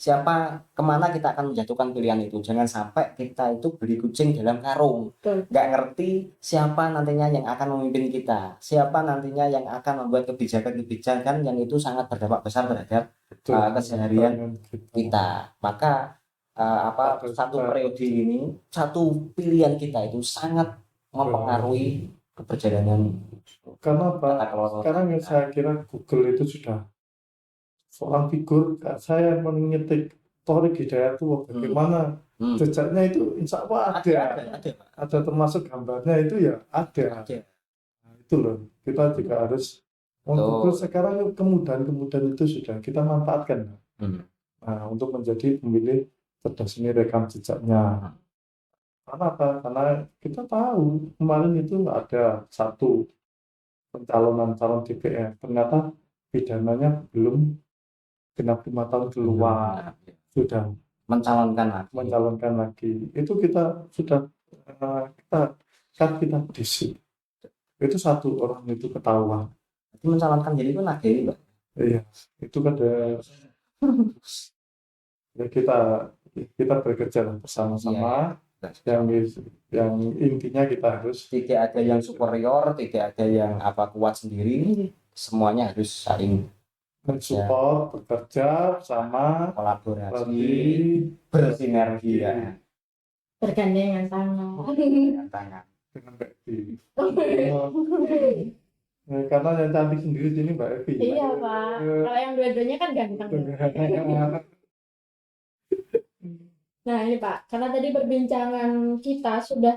Kemana kita akan menjatuhkan pilihan itu. Jangan sampai kita itu beli kucing dalam karung. Nggak ngerti siapa nantinya yang akan memimpin kita. Siapa nantinya yang akan membuat kebijakan-kebijakan yang itu sangat berdampak besar terhadap keseharian Tantangan kita. Maka Ada satu juga periode ini, satu pilihan kita itu sangat mempengaruhi keberjalanan karena apa? tata kelola Sekarang yang kita. saya kira Google itu sudah seorang figur. Saya mengetik Torik Hidayatullah bagaimana Hmm. jejaknya itu insya Allah Ada, ada. Pak. Ada termasuk gambarnya itu ya ada. Ada. Nah, itu loh. Kita juga harus Google Betul. sekarang kemudahan-kemudahan itu sudah kita manfaatkan. Hmm. Nah, untuk menjadi pemilih cerdas ini rekam jejaknya. Karena apa? Karena kita tahu kemarin itu ada satu pencalonan calon DPR, ternyata pidananya belum genap 5 tahun keluar, sudah Mencalonkan lagi. mencalonkan lagi. Itu kita sudah kita disip. Itu satu orang itu ketahuan. Jadi mencalonkan jadi itu nagih, Pak. Iya, itu kan ada ya kita bekerja bersama-sama. Yang intinya kita harus Tidak ada yang superior, tidak ada yang kuat sendiri, semuanya harus saling mensupport, bekerja sama, kolaborasi, bersinergi ya. Bergandengan tangan. Dengan tangan. dengan Mbak Evi. Karena yang cantik sendiri sini Mbak Evi. Iya, Pak. Kalau yang dua-duanya kan ganteng. Nah, ini Pak, karena tadi perbincangan kita sudah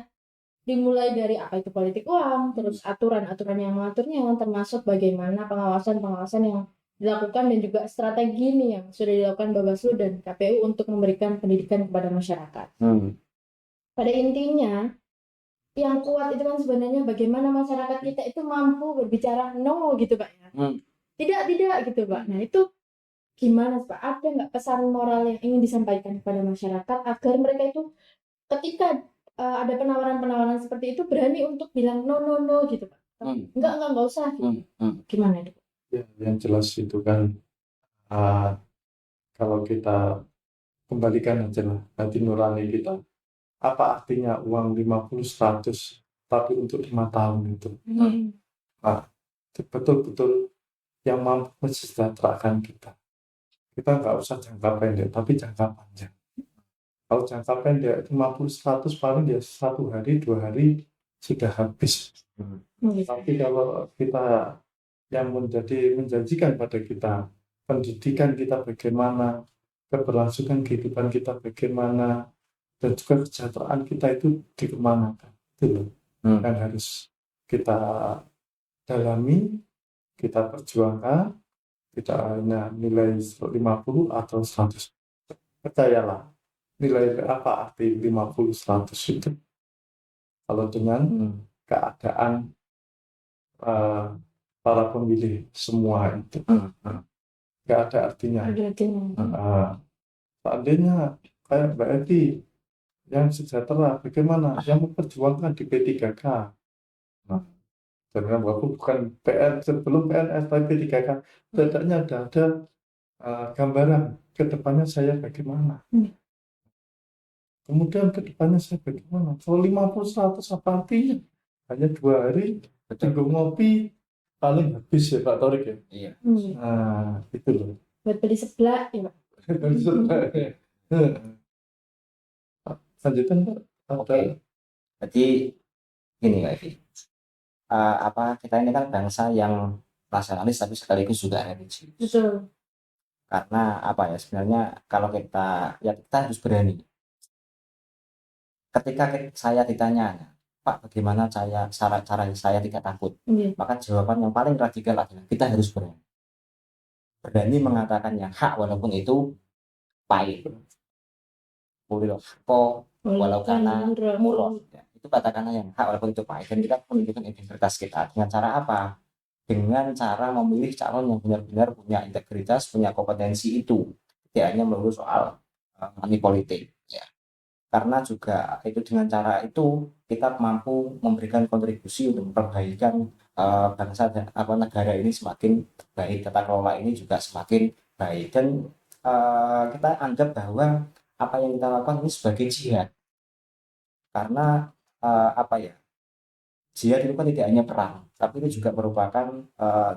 dimulai dari apa itu politik uang, terus aturan-aturan yang mengaturnya, termasuk bagaimana pengawasan-pengawasan yang dilakukan dan juga strategi nih yang sudah dilakukan Bawaslu dan KPU untuk memberikan pendidikan kepada masyarakat. Pada intinya, yang kuat itu kan sebenarnya bagaimana masyarakat kita itu mampu berbicara no gitu Pak ya. Tidak gitu Pak. Nah itu gimana Pak? Ada nggak pesan moral yang ingin disampaikan kepada masyarakat agar mereka itu ketika ada penawaran-penawaran seperti itu berani untuk bilang no gitu Pak? Enggak usah. Gitu. Gimana itu? Ya, yang jelas itu kan kalau kita kembalikan aja lah hati nurani kita. Apa artinya uang 50-100 tapi untuk 5 tahun itu? Betul-betul yang mampu mensejahterakan kita. Kita nggak usah jangka pendek, tapi jangka panjang. Kalau jangka pendek 50-100 paling ya 1 hari 2 hari sudah habis. Tapi kalau kita yang menjanjikan pada kita pendidikan kita bagaimana, keberlangsungan kehidupan kita bagaimana, dan juga kesejahteraan kita itu dikemanakan. Itu loh yang harus kita dalami, kita perjuangkan. Tidak hanya nilai 50 atau 100. Percayalah, nilai apa arti 50-100 itu? Kalau dengan keadaan para pemilih semua itu nggak ada artinya. Seandainya kayak Mbak Evi yang sejahtera, bagaimana yang memperjuangkan di P3K. Karena walaupun bukan sebelum PNS tapi P3K, setidaknya ada gambaran ke depannya saya bagaimana. Kemudian ke depannya saya bagaimana. Kalau 50-100 apa artinya? Hanya 2 hari, tunggu ngopi, paling habis ya Pak Torik ya. Iya. Nah, itu loh. Buat beli sebelah ya Pak. Lanjutan Pak. Oke. Jadi gini Kak Evi. Kita ini kan bangsa yang nasionalis tapi sekaligus juga religius. Betul. Karena sebenarnya kalau kita harus berani. Ketika saya ditanya, Pak, bagaimana cara saya tidak takut? Maka jawaban yang paling radikal adalah kita harus berani. Berani mengatakan yang hak walaupun itu pahit. Walau karena murah. Itu katakanlah yang hak walaupun itu pahit. Dan kita menunjukkan integritas kita. Dengan cara apa? Dengan cara memilih calon yang benar-benar punya integritas, punya kompetensi itu. Tidak hanya melulu soal money politik. Ya. Karena juga itu dengan cara itu kita mampu memberikan kontribusi untuk memperbaikan bangsa dan negara ini semakin baik, tata kelola ini juga semakin baik, dan kita anggap bahwa apa yang kita lakukan ini sebagai jihad. Karena jihad itu kan tidak hanya perang, tapi itu juga merupakan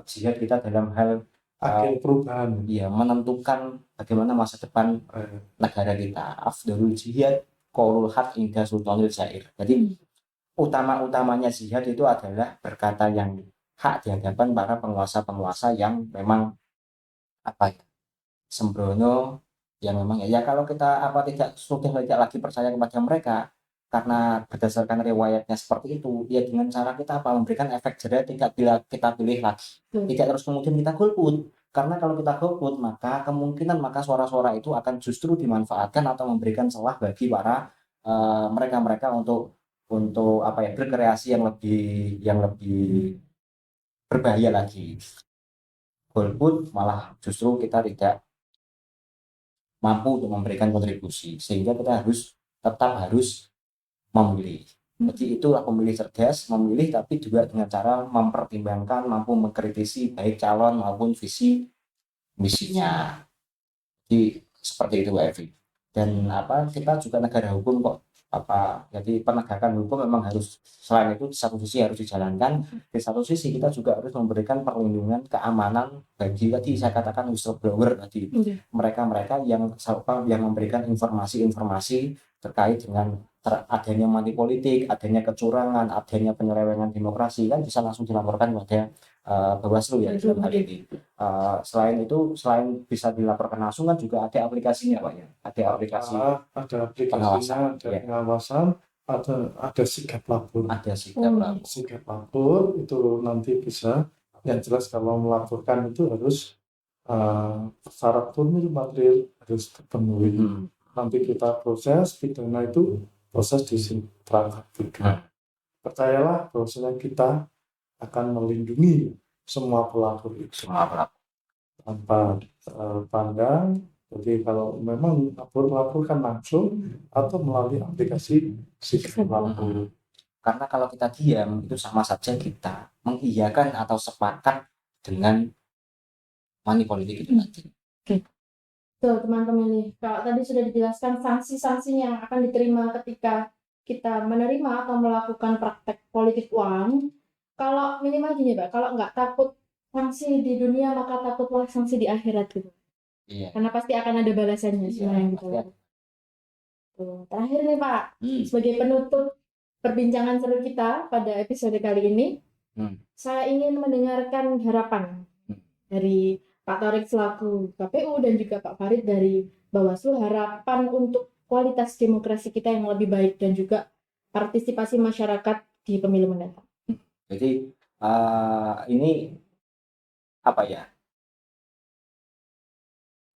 jihad kita dalam hal agen perubahan. ya menentukan bagaimana masa depan Eh, negara kita. Afdalul jihad qaulul haq inda sultanil jair. Jadi utama-utamanya jihad itu adalah berkata yang hak di hadapan para penguasa-penguasa yang memang apa ya, sembrono, yang memang ya kalau kita tidak lagi percaya kepada mereka karena berdasarkan riwayatnya seperti itu, ya dengan cara kita memberikan efek jerah tidak bila kita pilih lagi, tidak terus kemudian kita golput, karena kalau kita golput maka kemungkinan suara-suara itu akan justru dimanfaatkan atau memberikan celah bagi para mereka-mereka untuk apa ya, berkreasi yang lebih berbahaya lagi. Golput malah justru kita tidak mampu untuk memberikan kontribusi, sehingga kita tetap harus memilih. Jadi itulah pemilih cerdas, memilih tapi juga dengan cara mempertimbangkan, mampu mengkritisi baik calon maupun visi misinya. Jadi seperti itu, Evi. Dan kita juga negara hukum kok. Jadi penegakan hukum memang harus, selain itu di satu sisi harus dijalankan, di satu sisi kita juga harus memberikan perlindungan keamanan bagi tadi saya katakan whistleblower tadi, mereka-mereka yang memberikan informasi-informasi terkait dengan adanya money politik, adanya kecurangan, adanya penyelewengan demokrasi, kan bisa langsung dilaporkan kepada Bawaslu ya dalam hal ini. Selain itu, selain bisa dilaporkan langsung kan juga ada aplikasinya Pak ya, ada aplikasi ada aplikasinya, pengawasan, ada ya. pengawasan, ada sikap lapor. Ada sikap Sikap lapor itu nanti bisa, yang jelas kalau melaporkan itu harus syarat formil material harus terpenuhi. Nanti kita proses pidana itu proses di peradilan. Percayalah bahwasanya kita akan melindungi semua pelapor itu tanpa pandang. Jadi kalau memang laporkan langsung atau melalui aplikasi sikap lapor. Karena kalau kita diam itu sama saja kita mengiyakan atau sepakat dengan money politik itu tadi. Tuh teman-teman nih, kalau tadi sudah dijelaskan sanksi-sanksinya yang akan diterima ketika kita menerima atau melakukan praktek politik uang. Kalau minimal gini Pak, kalau nggak takut sanksi di dunia maka takutlah sanksi di akhirat gitu. Iya. Karena pasti akan ada balasannya yang gitu. Tuh, terakhir nih Pak, sebagai penutup perbincangan seru kita pada episode kali ini, saya ingin mendengarkan harapan dari Pak Thorik selaku KPU dan juga Pak Farid dari Bawaslu, harapan untuk kualitas demokrasi kita yang lebih baik dan juga partisipasi masyarakat di pemilu mendatang. Jadi ini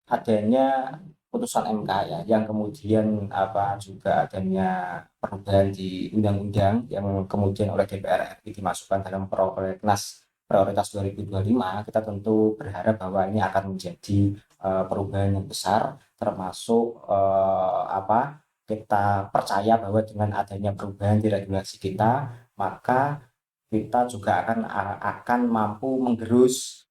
adanya putusan MK ya, yang kemudian juga adanya perubahan di undang-undang yang kemudian oleh DPR RI dimasukkan dalam prolegnas prioritas 2025, kita tentu berharap bahwa ini akan menjadi perubahan yang besar, termasuk kita percaya bahwa dengan adanya perubahan di regulasi kita, maka kita juga akan mampu menggerus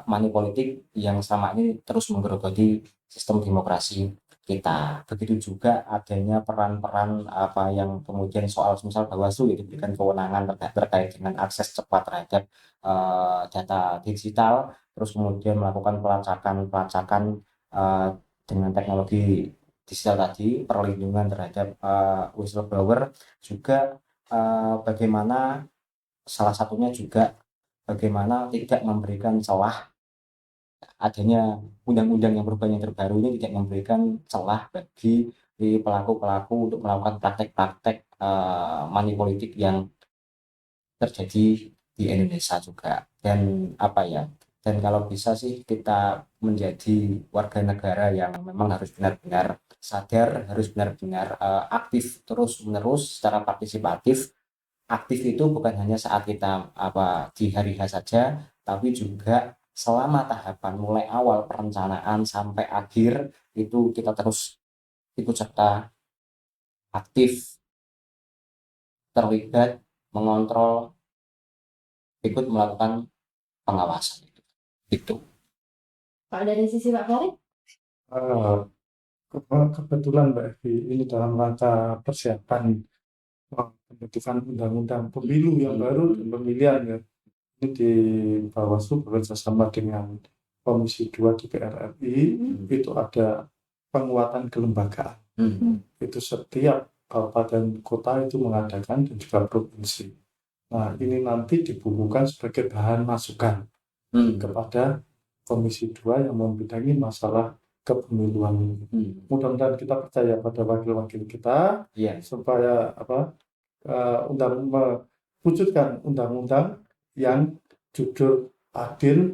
money politik yang selama ini terus menggerogoti sistem demokrasi kita. Begitu juga adanya peran-peran yang kemudian soal misal Bawaslu itu diberikan kewenangan terkait dengan akses cepat terhadap data digital, terus kemudian melakukan pelacakan dengan teknologi digital tadi, perlindungan terhadap whistleblower, juga bagaimana salah satunya juga bagaimana tidak memberikan celah, adanya undang-undang yang perubahan yang terbaru ini tidak memberikan celah bagi pelaku-pelaku untuk melakukan praktek-praktek money politik yang terjadi di Indonesia juga. Dan dan kalau bisa sih kita menjadi warga negara yang memang harus benar-benar sadar, harus benar-benar aktif terus-menerus secara partisipatif. Aktif itu bukan hanya saat kita di hari H saja, tapi juga selama tahapan mulai awal perencanaan sampai akhir itu kita terus ikut serta, aktif, terlibat, mengontrol, ikut melakukan pengawasan itu. Pak, dari sisi Pak Farid? Kebetulan Mbak Evi, ini dalam rangka persiapan pembentukan undang-undang pemilu yang baru dan pemilihan ya. Ini di Bawaslu bekerjasama dengan Komisi 2 DPR RI, itu ada penguatan kelembagaan. Itu setiap kabupaten kota itu mengadakan dan juga provinsi. Nah, ini nanti dibukukan sebagai bahan masukan kepada Komisi 2 yang membidangi masalah kepemiluan ini. Mudah-mudahan kita percaya pada wakil-wakil kita Iya. supaya mewujudkan undang-undang yang jujur, adil,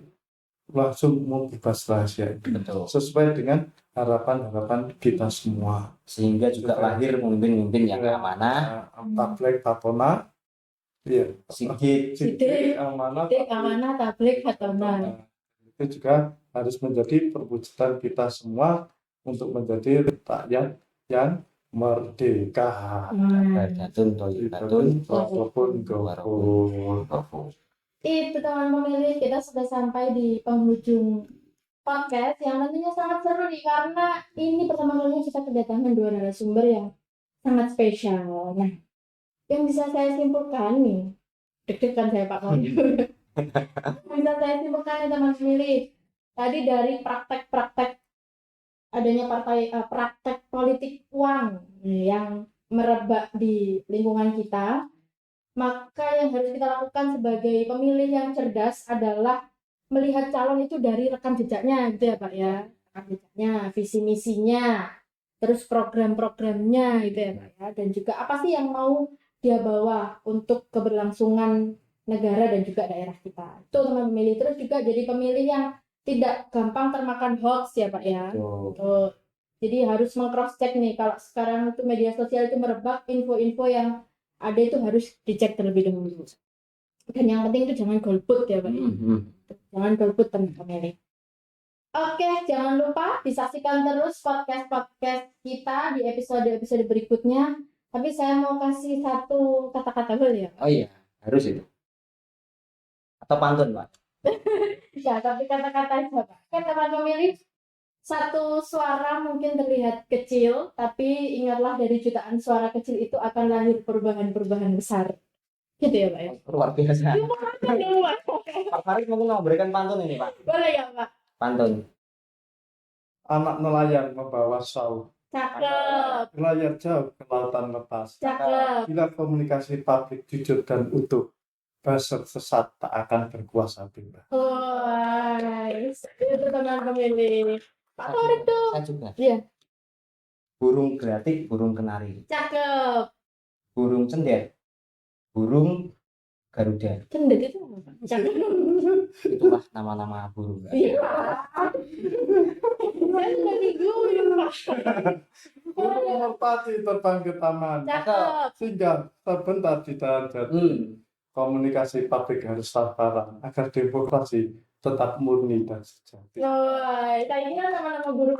langsung umum, bebas rahasia itu. Betul. Sesuai dengan harapan-harapan kita semua. Sehingga juga lahir pemimpin-pemimpin yang amanah, Tabligh Fatona, iya, Sidik, amanah, amanah, tabligh fatona. itu juga harus menjadi perwujudan kita semua untuk menjadi rakyat yang merdeka. Datun toibatun Walaupun warohun. Itu teman pemilih, kita sudah sampai di penghujung podcast yang nantinya sangat seru nih karena ini pertama kalinya kita kedatangan 2 narasumber yang sangat spesial. Nah, yang bisa saya simpulkan nih, deg-degan saya Pak Maudi. Bisa saya simpulkan nih teman pemilih, tadi dari praktek-praktek adanya praktek politik uang yang merebak di lingkungan kita, maka yang harus kita lakukan sebagai pemilih yang cerdas adalah melihat calon itu dari rekam jejaknya gitu ya Pak ya, rekam jejaknya, visi misinya, terus program-programnya gitu ya Pak ya, dan juga apa sih yang mau dia bawa untuk keberlangsungan negara dan juga daerah kita. Itu teman pemilih. Terus juga jadi pemilih yang tidak gampang termakan hoax ya Pak ya. Tuh. Jadi harus meng-cross check nih, kalau sekarang itu media sosial itu merebak, info-info yang ada itu harus dicek terlebih dahulu. Dan yang penting itu jangan golput ya Pak. Jangan golput teman pemilih. Oke, jangan lupa disaksikan terus podcast-podcast kita di episode-episode berikutnya. Tapi saya mau kasih satu kata-kata boleh ya? Oh iya, harus itu. Atau pantun, Pak? Ya, tapi kata-kata aja Pak. Kan teman pemilih, satu suara mungkin terlihat kecil, tapi ingatlah dari jutaan suara kecil itu akan lahir perubahan-perubahan besar. Gitu ya Pak ya? Luar biasa. Pak Farid mungkin mau berikan pantun ini, Pak. Boleh ya Pak? Pantun. Anak nelayan membawa saus, Cakep, berlayar jauh ke lautan lepas. cakep. Bila komunikasi publik jujur dan utuh, buzzer sesat tak akan berkuasa bebas. Wah, itu teman pemilih. Pak Farid dong. Saya juga. Iya. Burung gelatik, burung kenari. Cakep. Burung cendet, burung garuda. Cendet itu apa Pak? Cakep. Itulah nama-nama burung. Iya. Saya sudah diguyur Pak. Burung merpati terbang ke taman, Cakep. singgah sebentar di darat. Komunikasi publik harus transparan agar demokrasi tetap murni dan sejati. Wah, saya kira nama-nama guru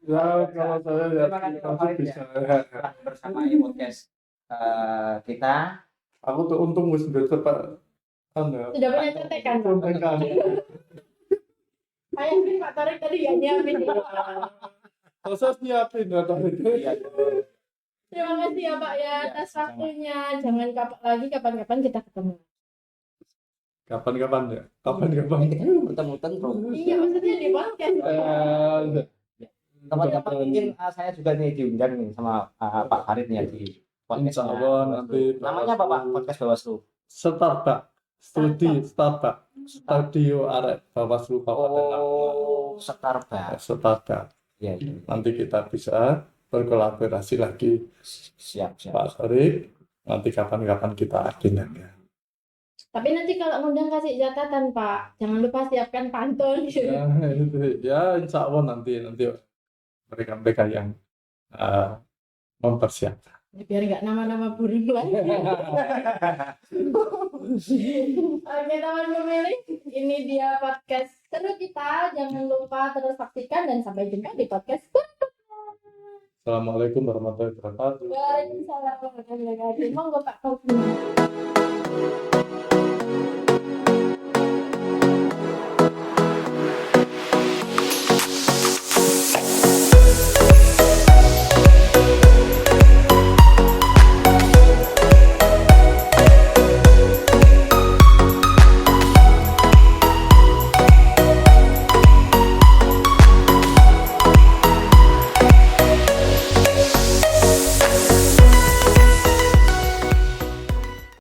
Ya, kalau saya ya Terima kasih, Pak masih Farid, bisa. bersama podcast kita. Aku tuh untung wis cepat. sudah punya contekan Pak. Contekan. Saya yakin Pak Tarik tadi ya nyiapin. Proses nyiapin ya tadi. Terima kasih ya Pak ya atas waktunya. Jangan kapok lagi, kapan-kapan kita ketemu. Kapan-kapan ya? Kapan-kapan. Bertemu tentu. Iya, maksudnya di podcast. Kapan-kapan mungkin saya juga nih diundang nih sama Pak Farid nih ya di Insya podcastnya. Allah nanti. Namanya apa Pak? Podcast Bawaslu. Startup. Startup. Studio Arek Bawaslu Kabupaten Lampung. Oh, Starbucks. Startup. Ya, ya. Nanti kita bisa berkolaborasi lagi. Siap. Pak Farid. Nanti kapan-kapan kita agendakan. Tapi nanti kalau ngundang kasih catatan Pak. Jangan lupa siapkan pantun. Ya, insya Allah nanti mereka yang mempersiapkan. Ya, biar nggak nama-nama burung lagi. Oke teman pemilih, ini dia podcast seru kita. Jangan lupa terus saksikan dan sampai jumpa di podcast berikutnya. Assalamualaikum warahmatullahi wabarakatuh. Waalaikumsalam warahmatullahi wabarakatuh. Monggo Pak Taufik.